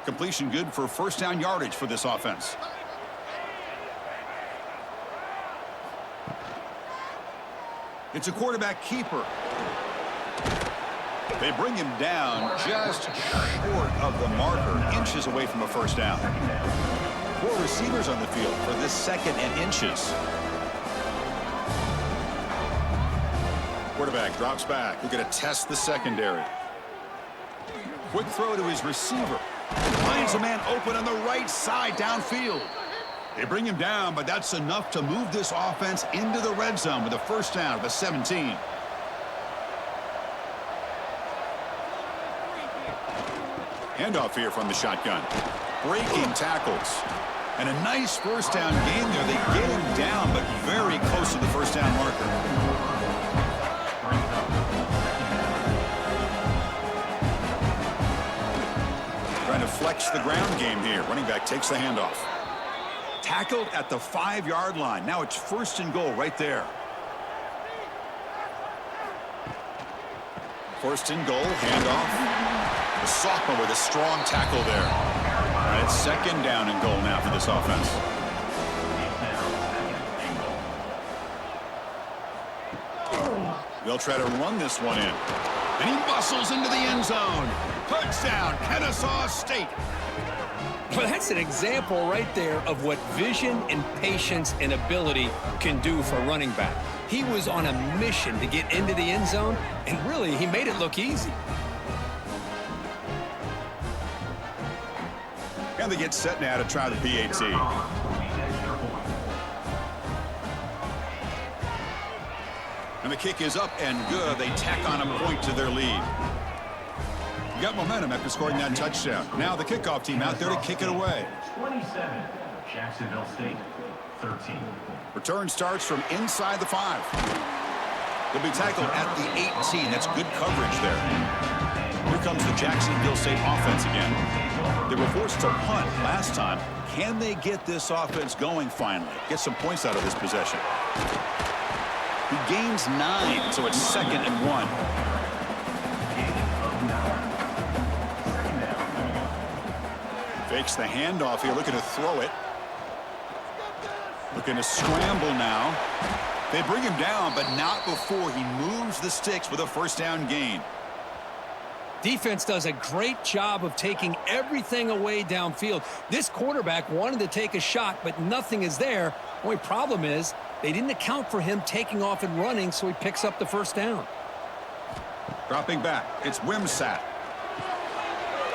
Completion good for first down yardage for this offense. It's a quarterback keeper. They bring him down just short of the marker, inches away from a first down. 4 receivers on the field for this 2nd and inches. Quarterback drops back. We're going to test the secondary. Quick throw to his receiver. Finds a man open on the right side downfield. They bring him down, but that's enough to move this offense into the red zone with a first down at the 17. Handoff here from the shotgun. Breaking tackles. And a nice first down gain there. They get him down, but very close to the first down marker. Trying to flex the ground game here. Running back takes the handoff. Tackled at the 5-yard line. Now it's 1st and goal right there. 1st and goal, handoff. The sophomore with a strong tackle there. All right, it's 2nd down and goal now for this offense. They'll try to run this one in. And he bustles into the end zone. Touchdown, Kennesaw State. Well, that's an example right there of what vision and patience and ability can do for a running back. He was on a mission to get into the end zone, and really, he made it look easy. And they get set now to try the PAT. And the kick is up and good. They tack on a point to their lead. Got momentum after scoring that touchdown. Now the kickoff team out there to kick it away. 27, Jacksonville State, 13. Return starts from inside the 5. They'll be tackled at the 18. That's good coverage there. Here comes the Jacksonville State offense again. They were forced to punt last time. Can they get this offense going finally? Get some points out of this possession. He gains 9, so it's 2nd and 1. Fakes the handoff here, looking to throw it. Looking to scramble now. They bring him down, but not before he moves the sticks with a first down gain. Defense does a great job of taking everything away downfield. This quarterback wanted to take a shot, but nothing is there. Only problem is they didn't account for him taking off and running, so he picks up the first down. Dropping back, it's Wimsatt.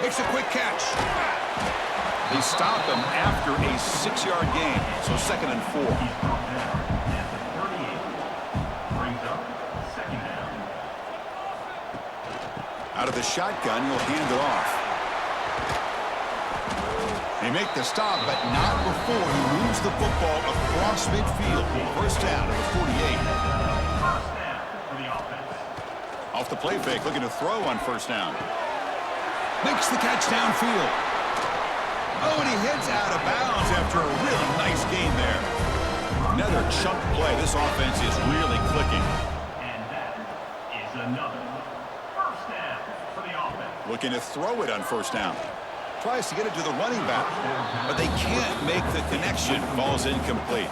Makes a quick catch. They stop him after a 6-yard gain, so 2nd and 4. Out of the shotgun, he'll hand it off. They make the stop, but not before he moves the football across midfield. First down at the 48. First down for the offense. Off the play fake, looking to throw on first down. Makes the catch downfield. Oh, and he heads out of bounds after a really nice gain there. Another chunk play. This offense is really clicking. And that is another first down for the offense. Looking to throw it on first down. Tries to get it to the running back, but they can't make the connection. Ball's incomplete.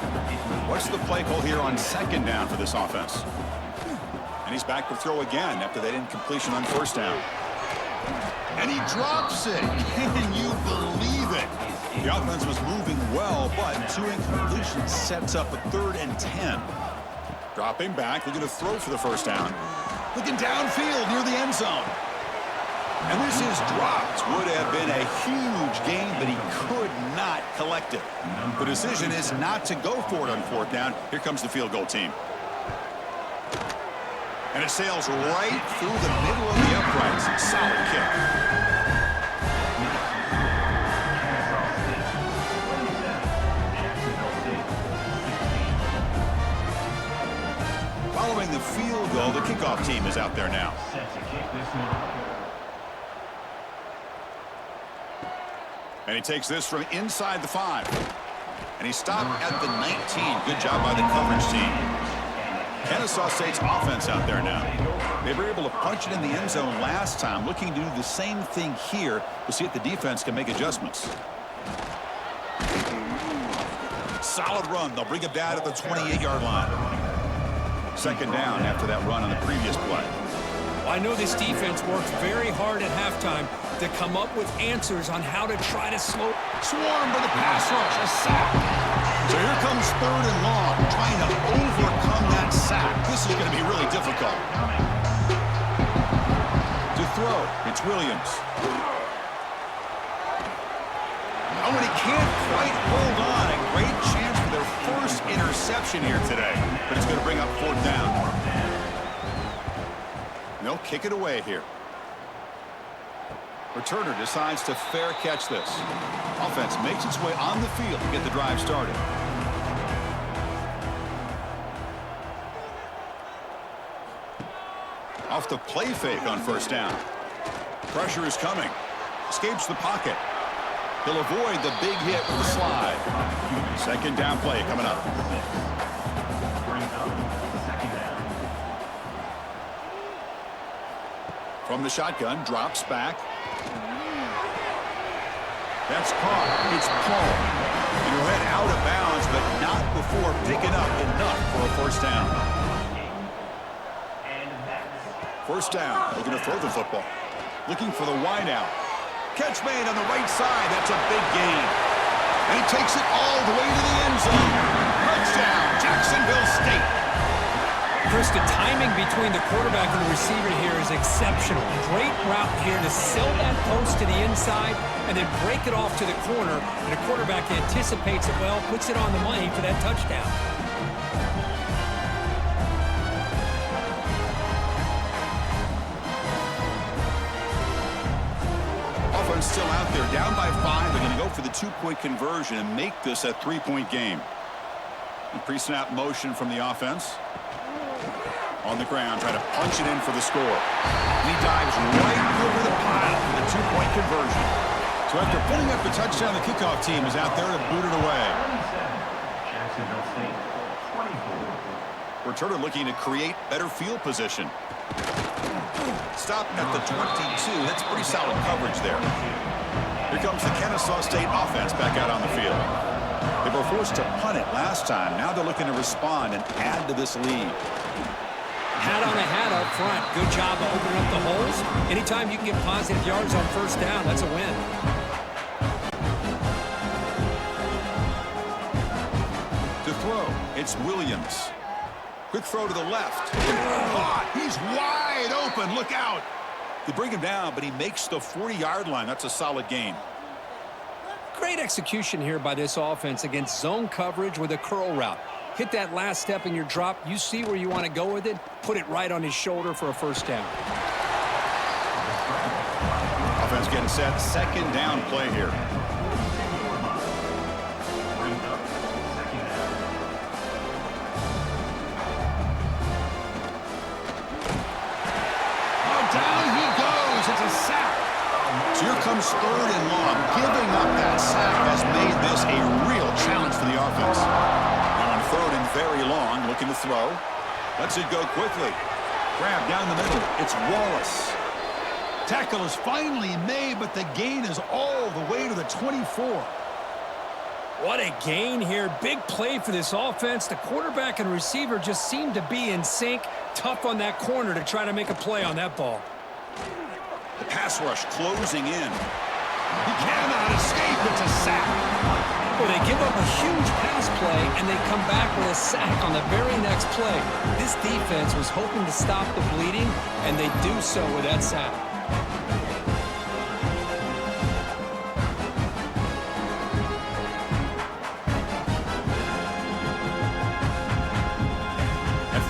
What's the play call here on second down for this offense? And he's back to throw again after that incompletion on first down. And he drops it. Can you believe it? The offense was moving well, but two incompletions sets up a 3rd and 10. Dropping back, looking to throw for the first down. Looking downfield near the end zone. And this is dropped. Would have been a huge gain, but he could not collect it. The decision is not to go for it on fourth down. Here comes the field goal team. And it sails right through the middle of the uprights. Solid kick. Following the field goal, the kickoff team is out there now. Set to kick this one. And he takes this from inside the 5. And he stopped at the 19. Good job by the coverage team. Kennesaw State's offense out there now. They were able to punch it in the end zone last time. Looking to do the same thing here. We'll see if the defense can make adjustments. Solid run. They'll bring it down at the 28-yard line. Second down after that run on the previous play. I know this defense worked very hard at halftime to come up with answers on how to try to slow. Swarmed by the pass rush, a sack. So here comes 3rd and long, trying to overcome that sack. This is going to be really difficult. To throw, it's Williams. Oh, and he can't quite hold on. A great chance for their first interception here today. But it's going to bring up 4th down. They'll kick it away here. Returner decides to fair catch this. Offense makes its way on the field to get the drive started. Off the play fake on first down. Pressure is coming. Escapes the pocket. He'll avoid the big hit with the slide. Second down play coming up. Brings up second down. From the shotgun, drops back. That's caught. It's Paul. And he'll head out of bounds, but not before picking up enough for a first down. First down. Looking to throw the football. Looking for the wide out. Catch made on the right side. That's a big gain. And he takes it all the way to the end zone. Touchdown, Jacksonville State. Chris, the timing between the quarterback and the receiver here is exceptional. Great route here to sell that post to the inside and then break it off to the corner. And the quarterback anticipates it well, puts it on the money for that touchdown. Offense still out there, down by 5. They're going to go for the 2-point conversion and make this a 3-point game. And pre-snap motion from the offense. On the ground, trying to punch it in for the score. He dives right over the pile for the 2-point conversion. So after putting up the touchdown, the kickoff team is out there to boot it away. Jacksonville State, 24. Returner looking to create better field position. Stopped at the 22. That's pretty solid coverage there. Here comes the Kennesaw State offense back out on the field. They were forced to punt it last time. Now they're looking to respond and add to this lead. Hat on a hat up front. Good job of opening up the holes. Anytime you can get positive yards on first down, that's a win. To throw, it's Williams. Quick throw to the left. Caught. He's wide open. Look out. They bring him down, but he makes the 40-yard line. That's a solid gain. Great execution here by this offense against zone coverage with a curl route. Hit that last step in your drop. You see where you want to go with it. Put it right on his shoulder for a first down. Offense getting set. Second down play here. So here comes third and long. Giving up that sack has made this a real challenge for the offense. Now on third and very long, looking to throw. Lets it go quickly. Grab down the middle. It's Wallace. Tackle is finally made, but the gain is all the way to the 24. What a gain here. Big play for this offense. The quarterback and receiver just seem to be in sync. Tough on that corner to try to make a play on that ball. The pass rush closing in. He cannot escape. It's a sack. Well, they give up a huge pass play, and they come back with a sack on the very next play. This defense was hoping to stop the bleeding, and they do so with that sack.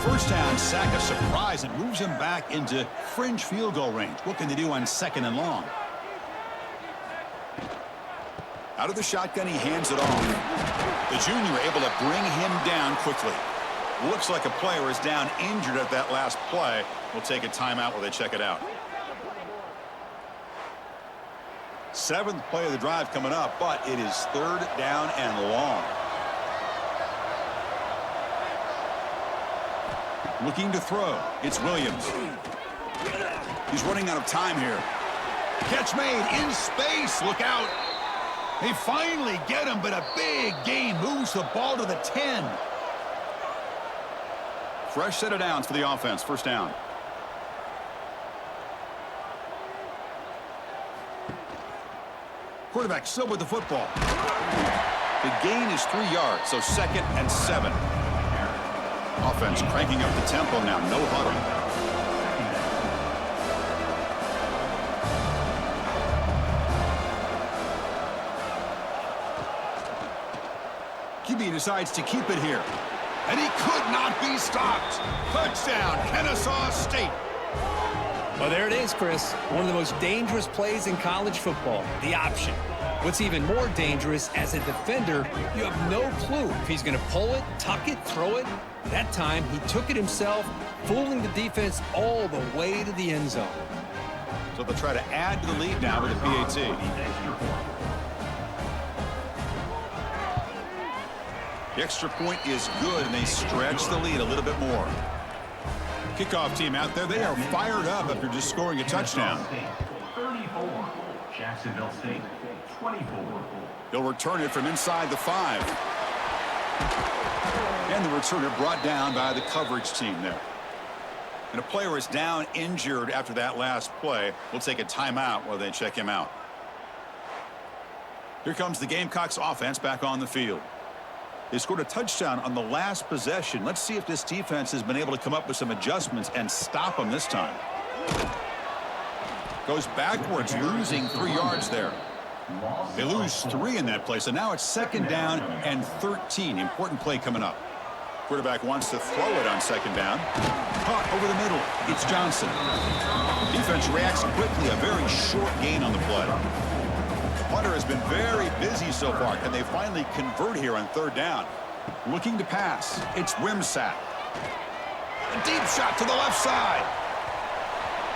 First down, sack a surprise and moves him back into fringe field goal range. What can they do on second and long? Out of the shotgun, he hands it off. The junior able to bring him down quickly. Looks like a player is down injured at that last play. We'll take a timeout while they check it out. Seventh play of the drive coming up, but it is third down and long. Looking to throw. It's Williams. He's running out of time here. Catch made in space. Look out. They finally get him, but a big gain moves the ball to the 10. Fresh set of downs for the offense. First down. Quarterback still with the football. The gain is 3 yards, so second and 7. Offense cranking up the tempo now. No huddle. QB decides to keep it here. And he could not be stopped. Touchdown, Kennesaw State. Well, there it is, Chris. One of the most dangerous plays in college football, the option. What's even more dangerous, as a defender, you have no clue if he's going to pull it, tuck it, throw it. That time, he took it himself, fooling the defense all the way to the end zone. So they'll try to add to the lead now with a PAT. The extra point is good, and they stretch the lead a little bit more. Kickoff team out there, they are fired up after just scoring a touchdown. 34, Jacksonville State, 24. They'll return it from inside the 5. And the returner brought down by the coverage team there. And a player is down injured after that last play. We'll take a timeout while they check him out. Here comes the Gamecocks offense back on the field. They scored a touchdown on the last possession. Let's see if this defense has been able to come up with some adjustments and stop them this time. Goes backwards, losing 3 yards there. They lose 3 in that play, so now it's second down and 13. Important play coming up. Quarterback wants to throw it on second down. Caught over the middle. It's Johnson. Defense reacts quickly. A very short gain on the play. Punter has been very busy so far. Can they finally convert here on third down? Looking to pass. It's Wimsatt. A deep shot to the left side.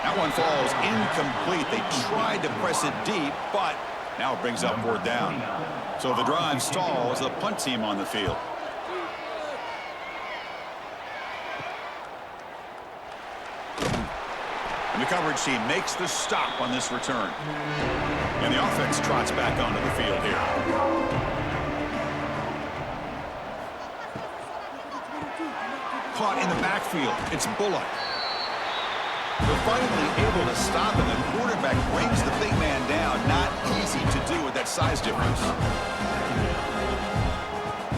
That one falls incomplete. They tried to press it deep, but now it brings up fourth down. So the drive stalls. The punt team on the field. And the coverage team makes the stop on this return. And the offense trots back onto the field here. Caught in the backfield. It's Bullock. They're finally able to stop him. The quarterback brings the big man down. Not easy to do with that size difference.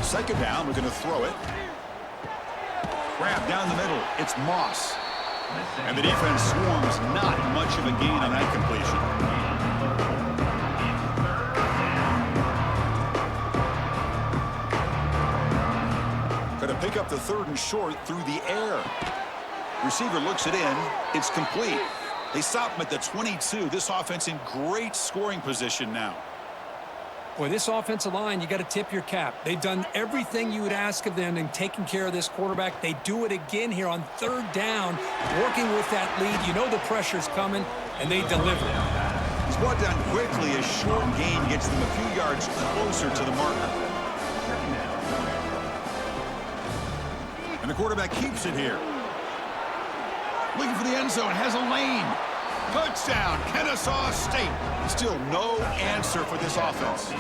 Second down, we're going to throw it. Grab down the middle. It's Moss. And the defense swarms. Not much of a gain on that completion. Going to pick up the third and short through the air. Receiver looks it in. It's complete. They stop him at the 22. This offense in great scoring position now. Boy, this offensive line, you got to tip your cap. They've done everything you would ask of them in taking care of this quarterback. They do it again here on third down, working with that lead. You know the pressure's coming, and they deliver. It's brought down quickly. A short gain gets them a few yards closer to the marker. And the quarterback keeps it here. Looking for the end zone, has a lane. Touchdown, Kennesaw State. Still no answer for this offense.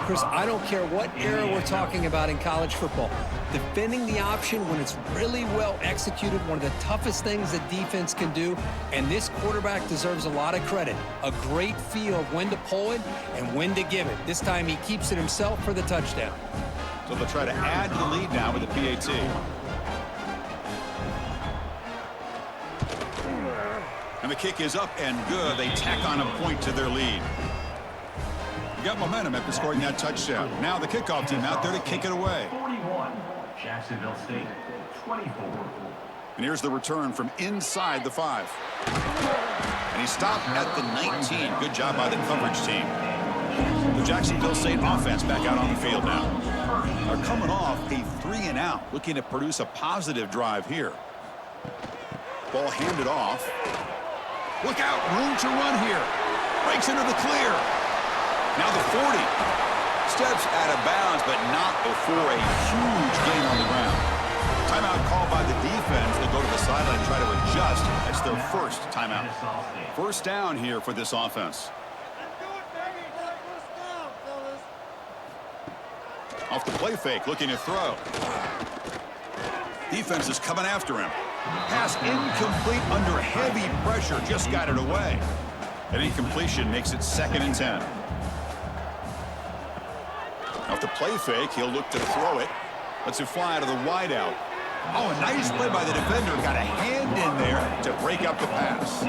Chris, I don't care what era we're talking about in college football. Defending the option when it's really well executed, one of the toughest things that defense can do, and this quarterback deserves a lot of credit. A great feel of when to pull it and when to give it. This time he keeps it himself for the touchdown. So they'll try to add to the lead now with the PAT. And the kick is up and good. They tack on a point to their lead. Got momentum after scoring that touchdown. Now the kickoff team out there to kick it away. 41, Jacksonville State, 24. And here's the return from inside the 5. And he stopped at the 19. Good job by the coverage team. The Jacksonville State offense back out on the field now. They're coming off a 3-and-out, looking to produce a positive drive here. Ball handed off. Look out, room to run here. Breaks into the clear. Now the 40. Steps out of bounds, but not before a huge gain on the ground. Timeout called by the defense. They'll go to the sideline and try to adjust. That's their first timeout. First down here for this offense. Off the play fake, looking to throw. Defense is coming after him. Pass incomplete under heavy pressure. Just got it away. An incompletion makes it 2nd and 10. Off the play fake, he'll look to throw it. Lets it fly out of the wideout. Oh, a nice play by the defender. Got a hand in there to break up the pass.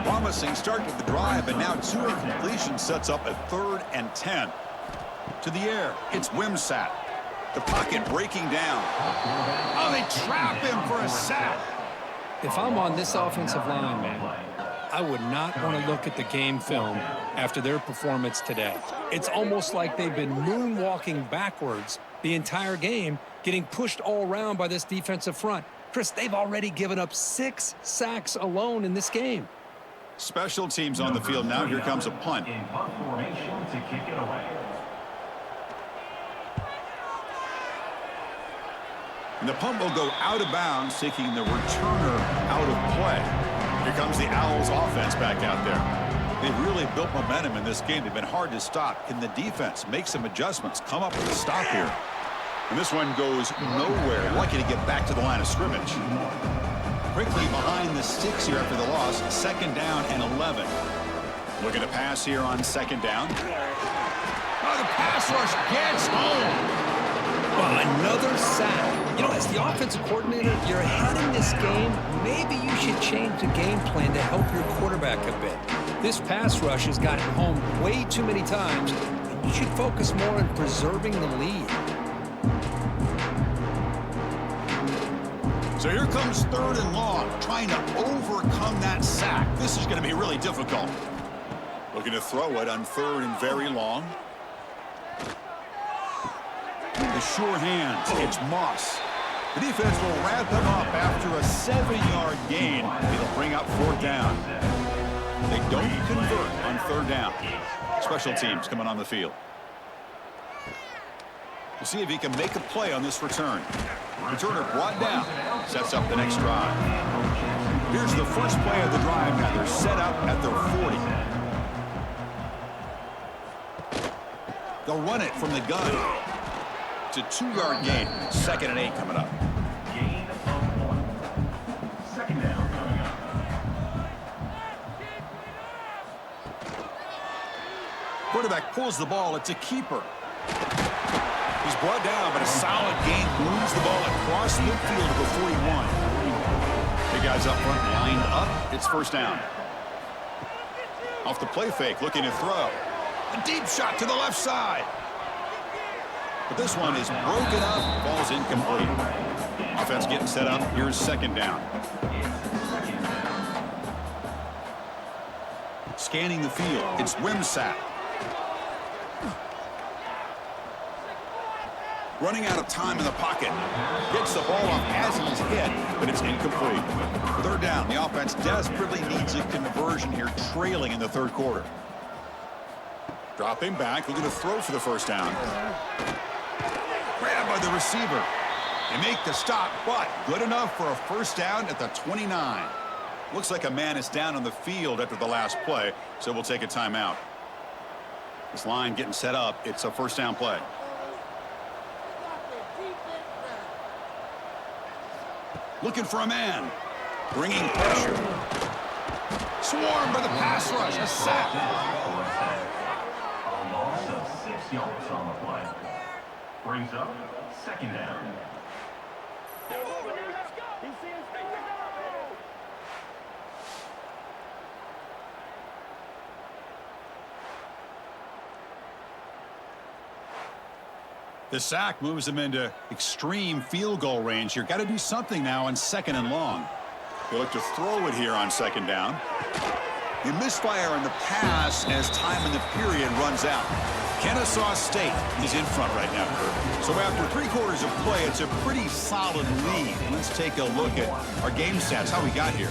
Promising start to the drive, but now 2 incompletions sets up a 3rd and 10. To the air, it's Wimsatt. The pocket breaking down. Oh, they trap him for a sack. If I'm on this offensive line, man, I would not want to look at the game film after their performance today. It's almost like they've been moonwalking backwards the entire game, getting pushed all around by this defensive front. Chris, they've already given up 6 sacks alone in this game. Special teams on the field now. Here comes a punt. In punt formation to kick it away. And the punt will go out of bounds, taking the returner out of play. Here comes the Owls offense back out there. They've really built momentum in this game. They've been hard to stop. Can the defense make some adjustments, come up with a stop here? And this one goes nowhere. Lucky to get back to the line of scrimmage. Quickly behind the sticks here after the loss. 2nd down and 11. Looking to pass here on 2nd down. Oh, the pass rush gets home. Well, another sack. You know, as the offensive coordinator, you're ahead in this game. Maybe you should change the game plan to help your quarterback a bit. This pass rush has gotten home way too many times. You should focus more on preserving the lead. So here comes 3rd and long, trying to overcome that sack. This is going to be really difficult. Looking to throw it on 3rd and very long. The sure hands, it's Moss. The defense will wrap them up after a 7-yard gain. It'll bring up 4th down. They don't convert on 3rd down. Special teams coming on the field. We'll see if he can make a play on this return. Returner brought down. Sets up the next drive. Here's the first play of the drive now. They're set up at their 40. They'll run it from the gun. It's a 2-yard gain. 2nd and 8 coming up. Gain of 1. 2nd down coming up. Quarterback pulls the ball. It's a keeper. He's brought down, but a solid gain moves the ball across midfield to the 41. The guys up front lined up. It's 1st down. Off the play fake, looking to throw. A deep shot to the left side. But this one is broken up, falls incomplete. Offense getting set up. Here's 2nd down. Scanning the field, it's Wimsatt. Running out of time in the pocket. Gets the ball off as he's hit, but it's incomplete. Third down. The offense desperately needs a conversion here, trailing in the third quarter. Dropping back, looking to throw for the first down. Grabbed by the receiver. They make the stop, but good enough for a first down at the 29. Looks like a man is down on the field after the last play, so we'll take a timeout. This line getting set up. It's a first down play. Looking for a man. Bringing pressure. Swarmed by the pass rush. A sack. A loss of 6 yards on the play. Brings up second down. The sack moves him into extreme field goal range here. Got to do something now on second and long. They look to throw it here on second down. They misfire in the pass as time in the period runs out. Kennesaw State is in front right now, Kurt. So after 3 quarters of play, it's a pretty solid lead. Let's take a look at our game stats, how we got here.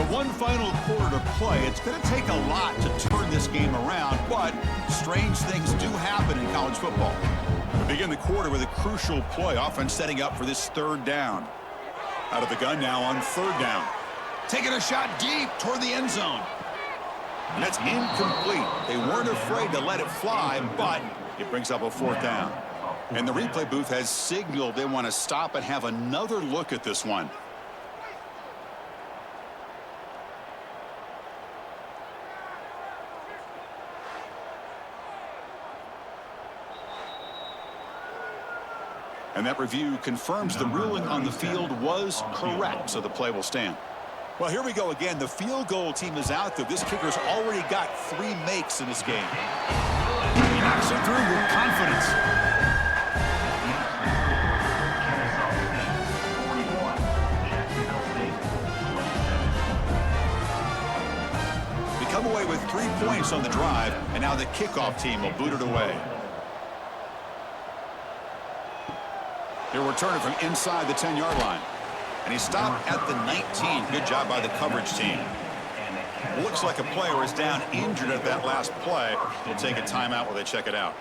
One final quarter to play. It's going to take a lot to turn this game around, but strange things do happen in college football. We begin the quarter with a crucial play. Offense setting up for this third down. Out of the gun now on third down. Taking a shot deep toward the end zone. And that's incomplete. They weren't afraid to let it fly, but it brings up a fourth down. And the replay booth has signaled they want to stop and have another look at this one. And that review confirms the ruling on the field was correct, so the play will stand. Well, here we go again. The field goal team is out there. This kicker's already got 3 makes in this game. He knocks it through with confidence. They come away with 3 points on the drive, and now the kickoff team will boot it away. He'll return it from inside the 10-yard line. And he stopped at the 19. Good job by the coverage team. Looks like a player is down injured at that last play. We'll take a timeout while they check it out.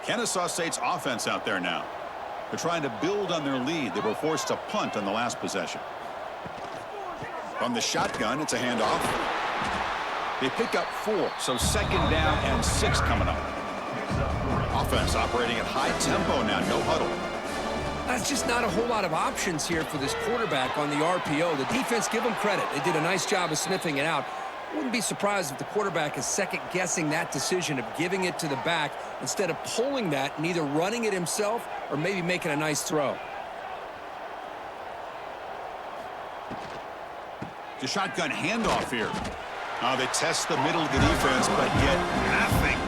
Kennesaw State's offense out there now. They're trying to build on their lead. They were forced to punt on the last possession. From the shotgun, it's a handoff. They pick up 4, so second down and 6 coming up. Offense operating at high tempo now, no huddle. That's just not a whole lot of options here for this quarterback on the RPO. The defense, give them credit. They did a nice job of sniffing it out. Wouldn't be surprised if the quarterback is second-guessing that decision of giving it to the back instead of pulling that and either running it himself or maybe making a nice throw. The shotgun handoff here. They test the middle of the defense, but get nothing.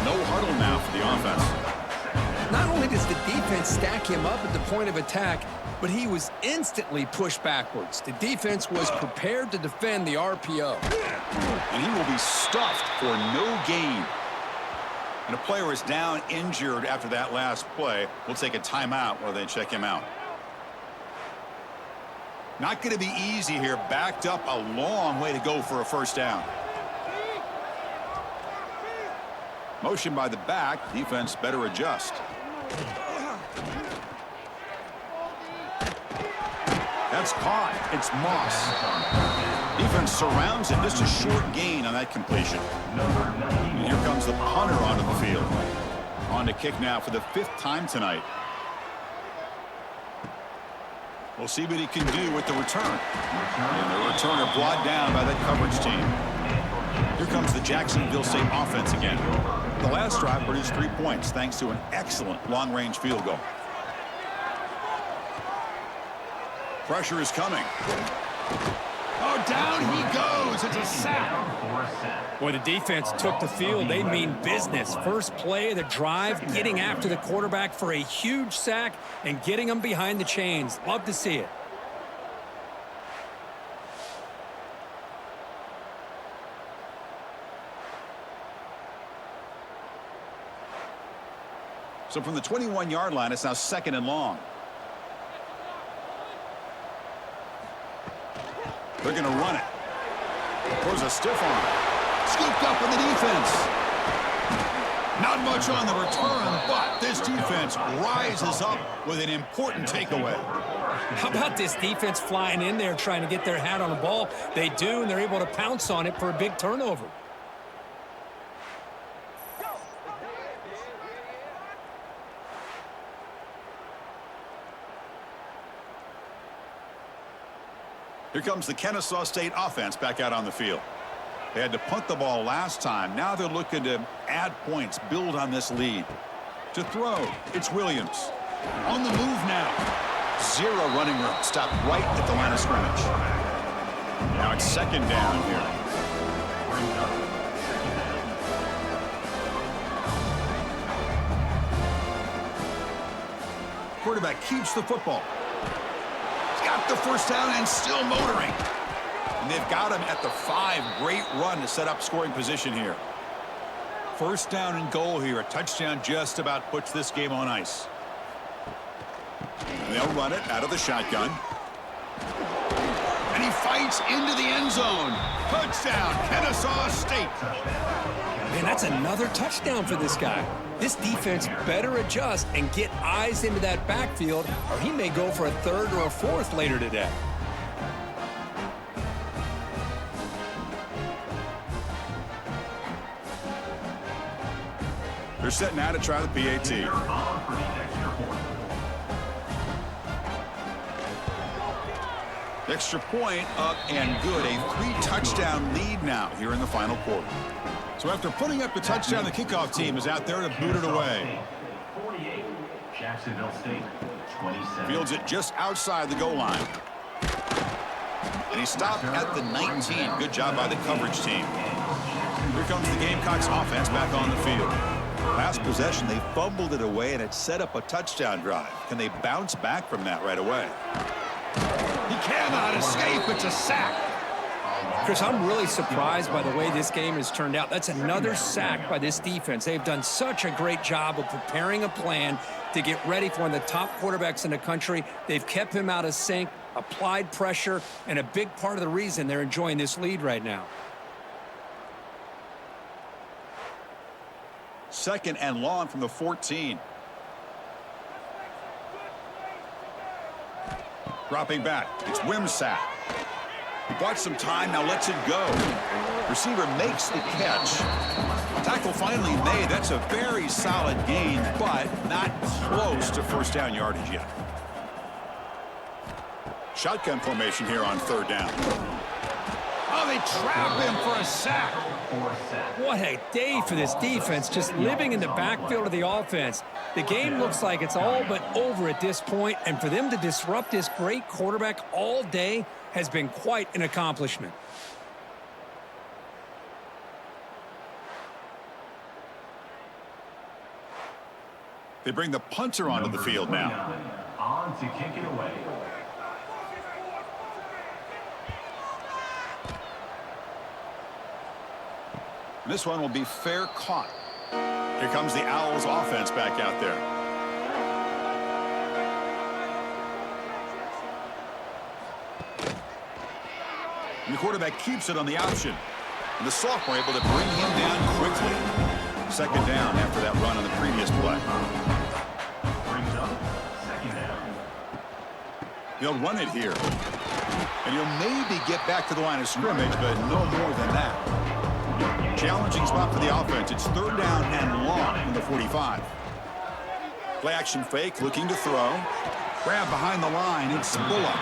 No huddle now for the offense. Not only does the defense stack him up at the point of attack, but he was instantly pushed backwards. The defense was prepared to defend the RPO. And he will be stuffed for no gain. And a player is down injured after that last play. We'll take a timeout while they check him out. Not going to be easy here. Backed up a long way to go for a first down. Motion by the back. Defense better adjust. That's caught. It's Moss. Defense surrounds him. Just a short gain on that completion. And here comes the punter onto the field. On to kick now for the 5th time tonight. We'll see what he can do with the return. And the returner brought down by that coverage team. Here comes the Jacksonville State offense again. The last drive produced 3 points thanks to an excellent long-range field goal. Pressure is coming. Oh, down he goes. It's a sack. Boy, the defense took the field. They mean business. First play of the drive, getting after the quarterback for a huge sack and getting him behind the chains. Love to see it. So from the 21-yard line, it's now 2nd and long. They're going to run it. Throws a stiff arm. Scooped up in the defense. Not much on the return, but this defense rises up with an important takeaway. How about this defense flying in there trying to get their hat on the ball? They do, and they're able to pounce on it for a big turnover. Here comes the Kennesaw State offense back out on the field. They had to punt the ball last time. Now they're looking to add points, build on this lead. To throw, it's Williams. On the move now. 0 running room. Stopped right at the line of scrimmage. Now it's 2nd down here. Quarterback keeps the football. Got the first down and still motoring. And they've got him at the 5. Great run to set up scoring position here. First down and goal here. A touchdown just about puts this game on ice. And they'll run it out of the shotgun. And he fights into the end zone. Touchdown, Kennesaw State. Man, that's another touchdown for this guy. This defense better adjust and get eyes into that backfield, or he may go for a 3rd or a 4th later today. They're setting out to try the PAT. Extra point up and good. A 3-touchdown lead now here in the final quarter. So after putting up the touchdown, the kickoff team is out there to boot it away. 48, Jacksonville State, 27. Fields it just outside the goal line. And he stopped at the 19. Good job by the coverage team. Here comes the Gamecocks offense back on the field. Last possession, they fumbled it away, and it set up a touchdown drive. Can they bounce back from that right away? He cannot escape. It's a sack. Chris, I'm really surprised by the way this game has turned out. That's another sack by this defense. They've done such a great job of preparing a plan to get ready for one of the top quarterbacks in the country. They've kept him out of sync, applied pressure, and a big part of the reason they're enjoying this lead right now. 2nd and long from the 14. Dropping back. It's Wimsatt. He bought some time, now lets it go. Receiver makes the catch. Tackle finally made. That's a very solid gain, but not close to first down yardage yet. Shotgun formation here on 3rd down. Oh, they trap him for a sack. What a day for this defense, just living in the backfield of the offense. The game looks like it's all but over at this point, and for them to disrupt this great quarterback all day has been quite an accomplishment. They bring the punter onto the field now. On to kick it away. This one will be fair caught. Here comes the Owls offense back out there. And the quarterback keeps it on the option. And the sophomore able to bring him down quickly. 2nd down after that run on the previous play. Brings up 2nd down. He'll run it here. And he'll maybe get back to the line of scrimmage, but no more than that. Challenging spot for the offense. It's 3rd down and long from the 45. Play action fake, looking to throw. Grab behind the line. It's Bullock.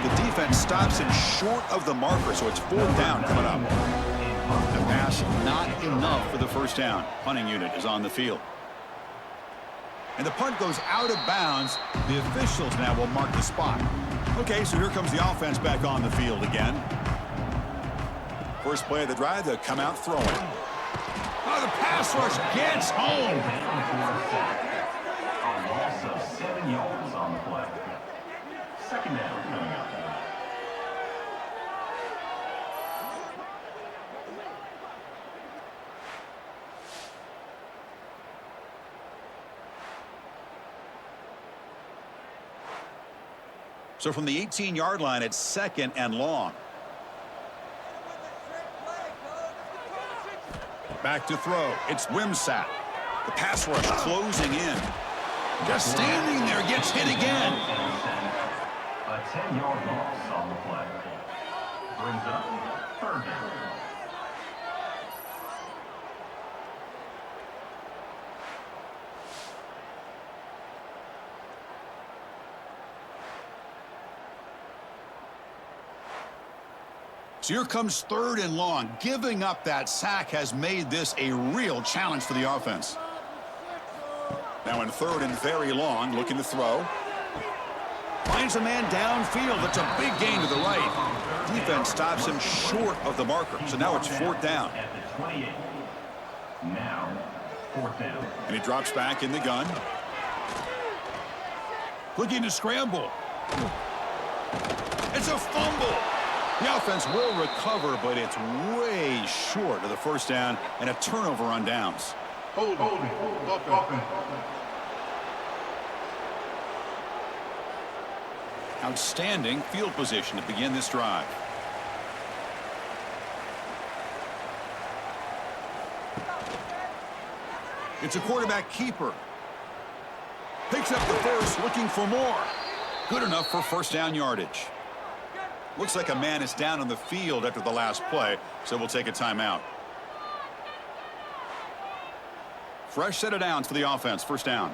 The defense stops him short of the marker, so it's 4th down coming up. The pass not enough for the first down. Punting unit is on the field. And the punt goes out of bounds. The officials now will mark the spot. Okay, so here comes the offense back on the field again. First play of the drive, they'll come out throwing. Oh, the pass rush gets home. A loss of 7 yards on the play. 2nd down coming up. So from the 18-yard line, it's 2nd and long. Back to throw. It's Wimsatt. The pass rush closing in. Just standing there, gets hit again. A 10-yard loss on the play. Brings up 3rd down. So here comes 3rd and long. Giving up that sack has made this a real challenge for the offense. Now in 3rd and very long, looking to throw. Finds a man downfield. That's a big gain to the right. Defense stops him short of the marker. So now it's 4th down. At the 28. Now, 4th down. And he drops back in the gun. Looking to scramble. It's a fumble. The offense will recover, but it's way short of the 1st down and a turnover on downs. Outstanding field position to begin this drive. It's a quarterback keeper. Picks up the first, looking for more. Good enough for 1st down yardage. Looks like a man is down on the field after the last play, so we'll take a timeout. Fresh set of downs for the offense. 1st down.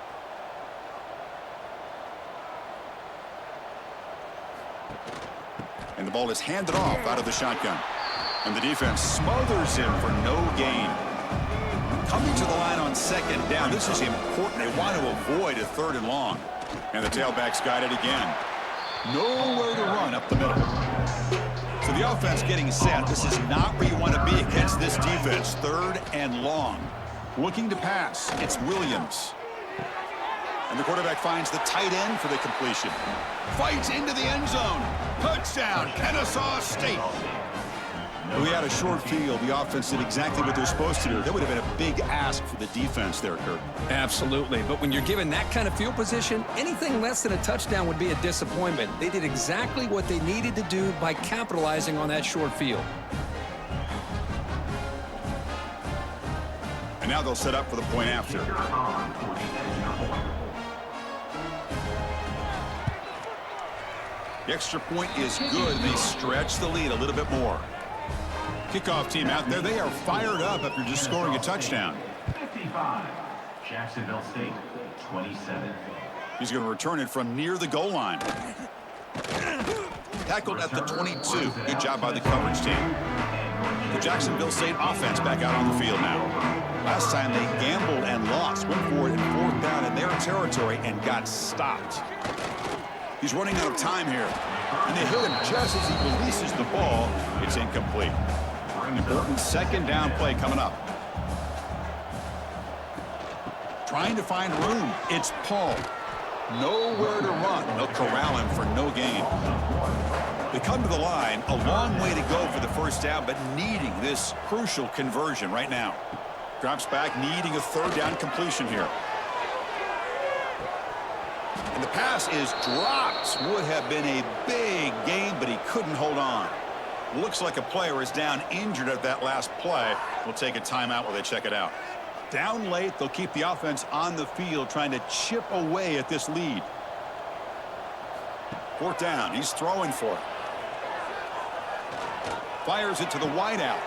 And the ball is handed off out of the shotgun. And the defense smothers him for no gain. Coming to the line on 2nd down. This is important. They want to avoid a 3rd and long. And the tailback's got it again. Nowhere to run up the middle. So the offense getting set. This is not where you want to be against this defense. 3rd and long. Looking to pass. It's Williams. And the quarterback finds the tight end for the completion. Fights into the end zone. Touchdown, Kennesaw State. We had a short field. The offense did exactly what they're supposed to do. That would have been a big ask for the defense there, Kurt. Absolutely. But when you're given that kind of field position, anything less than a touchdown would be a disappointment. They did exactly what they needed to do by capitalizing on that short field. And now they'll set up for the point after. The extra point is good. They stretch the lead a little bit more. Kickoff team out there. They are fired up after just scoring a touchdown. 55. Jacksonville State, 27. He's going to return it from near the goal line. Tackled at the 22. Good job by the coverage team. The Jacksonville State offense back out on the field now. Last time they gambled and lost. Went for it in 4th down in their territory and got stopped. He's running out of time here. And they hit him just as he releases the ball. It's incomplete. Important 2nd down play coming up. Trying to find room. It's Paul. Nowhere to run. They'll corral him for no gain. They come to the line. A long way to go for the 1st down, but needing this crucial conversion right now. Drops back, needing a 3rd down completion here. And the pass is dropped. Would have been a big gain, but he couldn't hold on. Looks like a player is down injured at that last play. We'll take a timeout while they check it out. Down late, they'll keep the offense on the field trying to chip away at this lead. 4th down. He's throwing for it. Fires it to the wideout.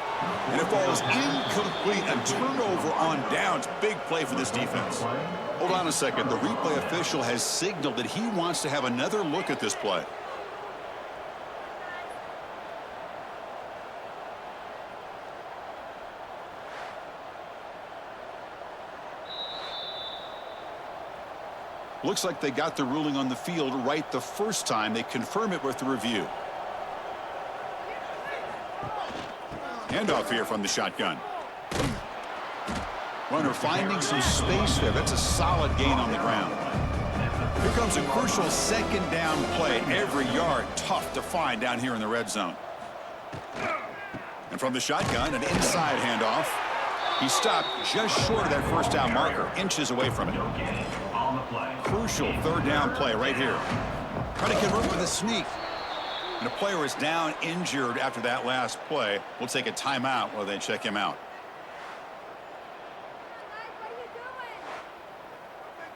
And it falls incomplete. A turnover on downs. Big play for this defense. Hold on a second. The replay official has signaled that he wants to have another look at this play. Looks like they got the ruling on the field right the first time. They confirm it with the review. Handoff here from the shotgun. Runner finding some space there. That's a solid gain on the ground. Here comes a crucial 2nd down play. Every yard tough to find down here in the red zone. And from the shotgun, an inside handoff. He stopped just short of that 1st down marker, inches away from it. Crucial 3rd down play right here. Trying to convert with a sneak. And a player is down injured after that last play. We'll take a timeout while they check him out.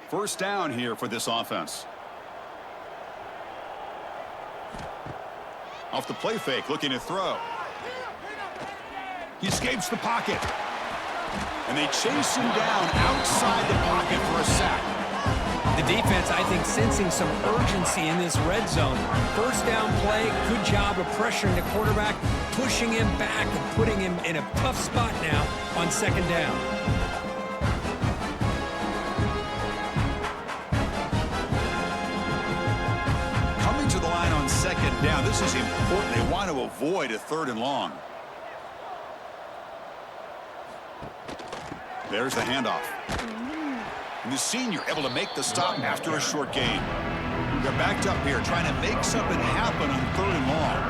First down here for this offense. Off the play fake, looking to throw. He escapes the pocket. And they chase him down outside the pocket for a sack. The defense, I think, sensing some urgency in this red zone. First down play, good job of pressuring the quarterback, pushing him back and putting him in a tough spot now on second down. Coming to the line on second down, this is important. They want to avoid a third and long. There's the handoff. And the senior able to make the stop after a short gain. They're backed up here trying to make something happen on third and long.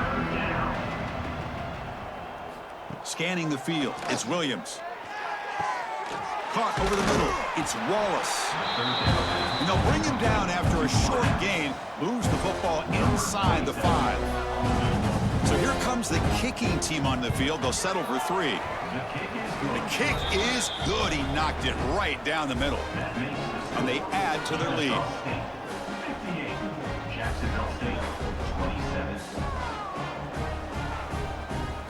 Scanning the field, it's Williams. Caught over the middle, it's Wallace. And they'll bring him down after a short gain, moves the football inside the 5. So here comes the kicking team on the field. They'll settle for 3. The kick is good. He knocked it right down the middle. And they add to their lead. 58, Jacksonville State, 27.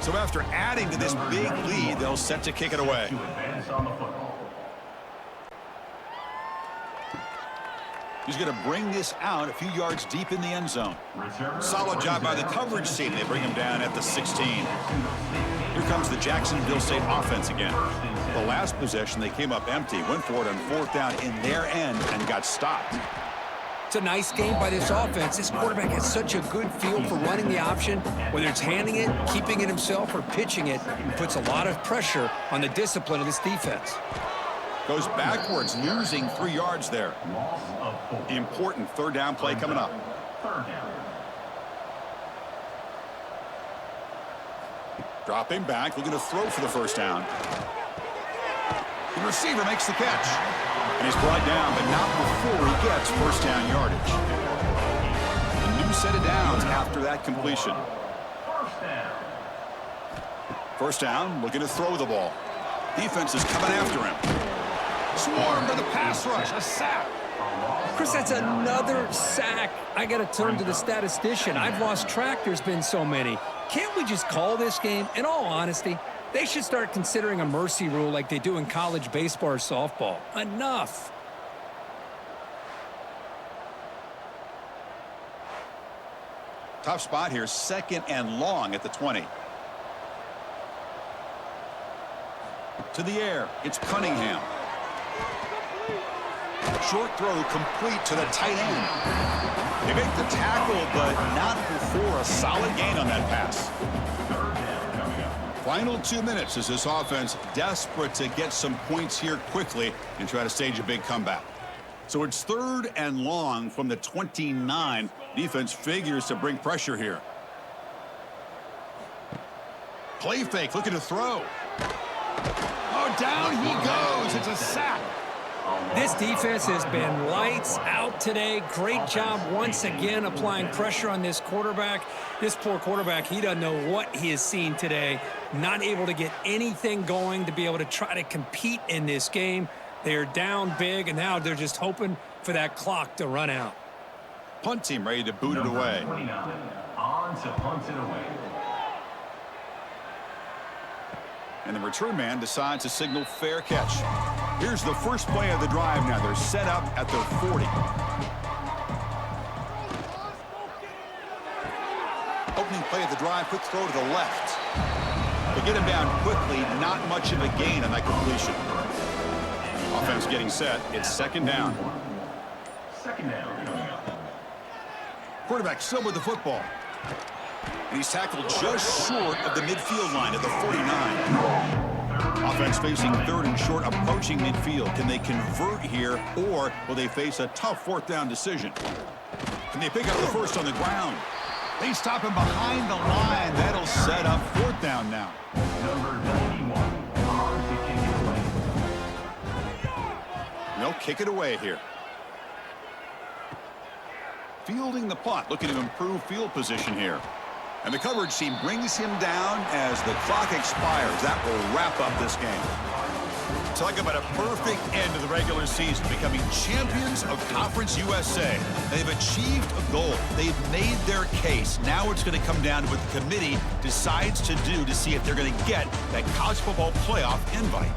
So after adding to this big lead, they'll set to kick it away. To advance on the football. He's going to bring this out a few yards deep in the end zone. Solid job by the coverage team. They bring him down at the 16. Here comes the Jacksonville State offense again. The last possession, they came up empty, went for it on fourth down in their end and got stopped. It's a nice game by this offense. This quarterback has such a good feel for running the option, whether it's handing it, keeping it himself, or pitching it. He puts a lot of pressure on the discipline of this defense. Goes backwards, losing 3 yards there. Important third down play coming up. Third down. Dropping back, looking to throw for the first down. The receiver makes the catch. And he's brought down, but not before he gets first down yardage. A new set of downs after that completion. First down, looking to throw the ball. Defense is coming after him. Swarmed by the pass rush, a sack. Chris, that's another sack. I got to turn to the statistician. I've lost track. There's been so many. Can't we just call this game? In all honesty, they should start considering a mercy rule like they do in college baseball or softball. Enough. Tough spot here, second and long at the 20. To the air, it's Cunningham. Short throw complete to the tight end. They make the tackle, but not before a solid gain on that pass. Final 2 minutes as this offense desperate to get some points here quickly and try to stage a big comeback. So it's third and long from the 29. Defense figures to bring pressure here. Play fake, looking to throw. Oh, down he goes. It's a sack. This defense has been lights out today. Great job once again applying pressure on this quarterback. This poor quarterback, he doesn't know what he has seen today. Not able to get anything going to be able to try to compete in this game. They're down big, and now they're just hoping for that clock to run out. Punt team ready to boot it away. 29, on to punt it away. And the return man decides to signal fair catch. Here's the first play of the drive now. They're set up at their 40. Opening play of the drive, quick throw to the left. They get him down quickly, not much of a gain on that completion. Offense getting set. It's second down. Second down. Quarterback still with the football. And he's tackled just short of the midfield line at the 49. Offense facing third and short, approaching midfield. Can they convert here, or will they face a tough fourth down decision? Can they pick up the first on the ground? They stop him behind the line. That'll set up fourth down now. Number 91, on to kick it away. They'll kick it away here. fielding the punt, looking to improve field position here. And the coverage team brings him down as the clock expires. That will wrap up this game. Talk about a perfect end to the regular season, becoming champions of Conference USA. They've achieved a goal. They've made their case. Now it's going to come down to what the committee decides to do to see if they're going to get that college football playoff invite.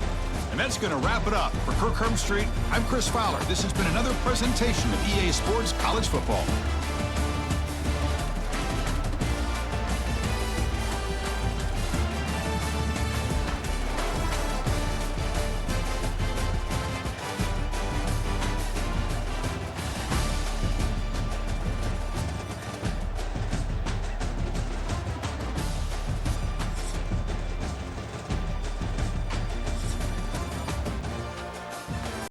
And that's going to wrap it up. For Kirk Street, I'm Chris Fowler. This has been another presentation of EA Sports College Football.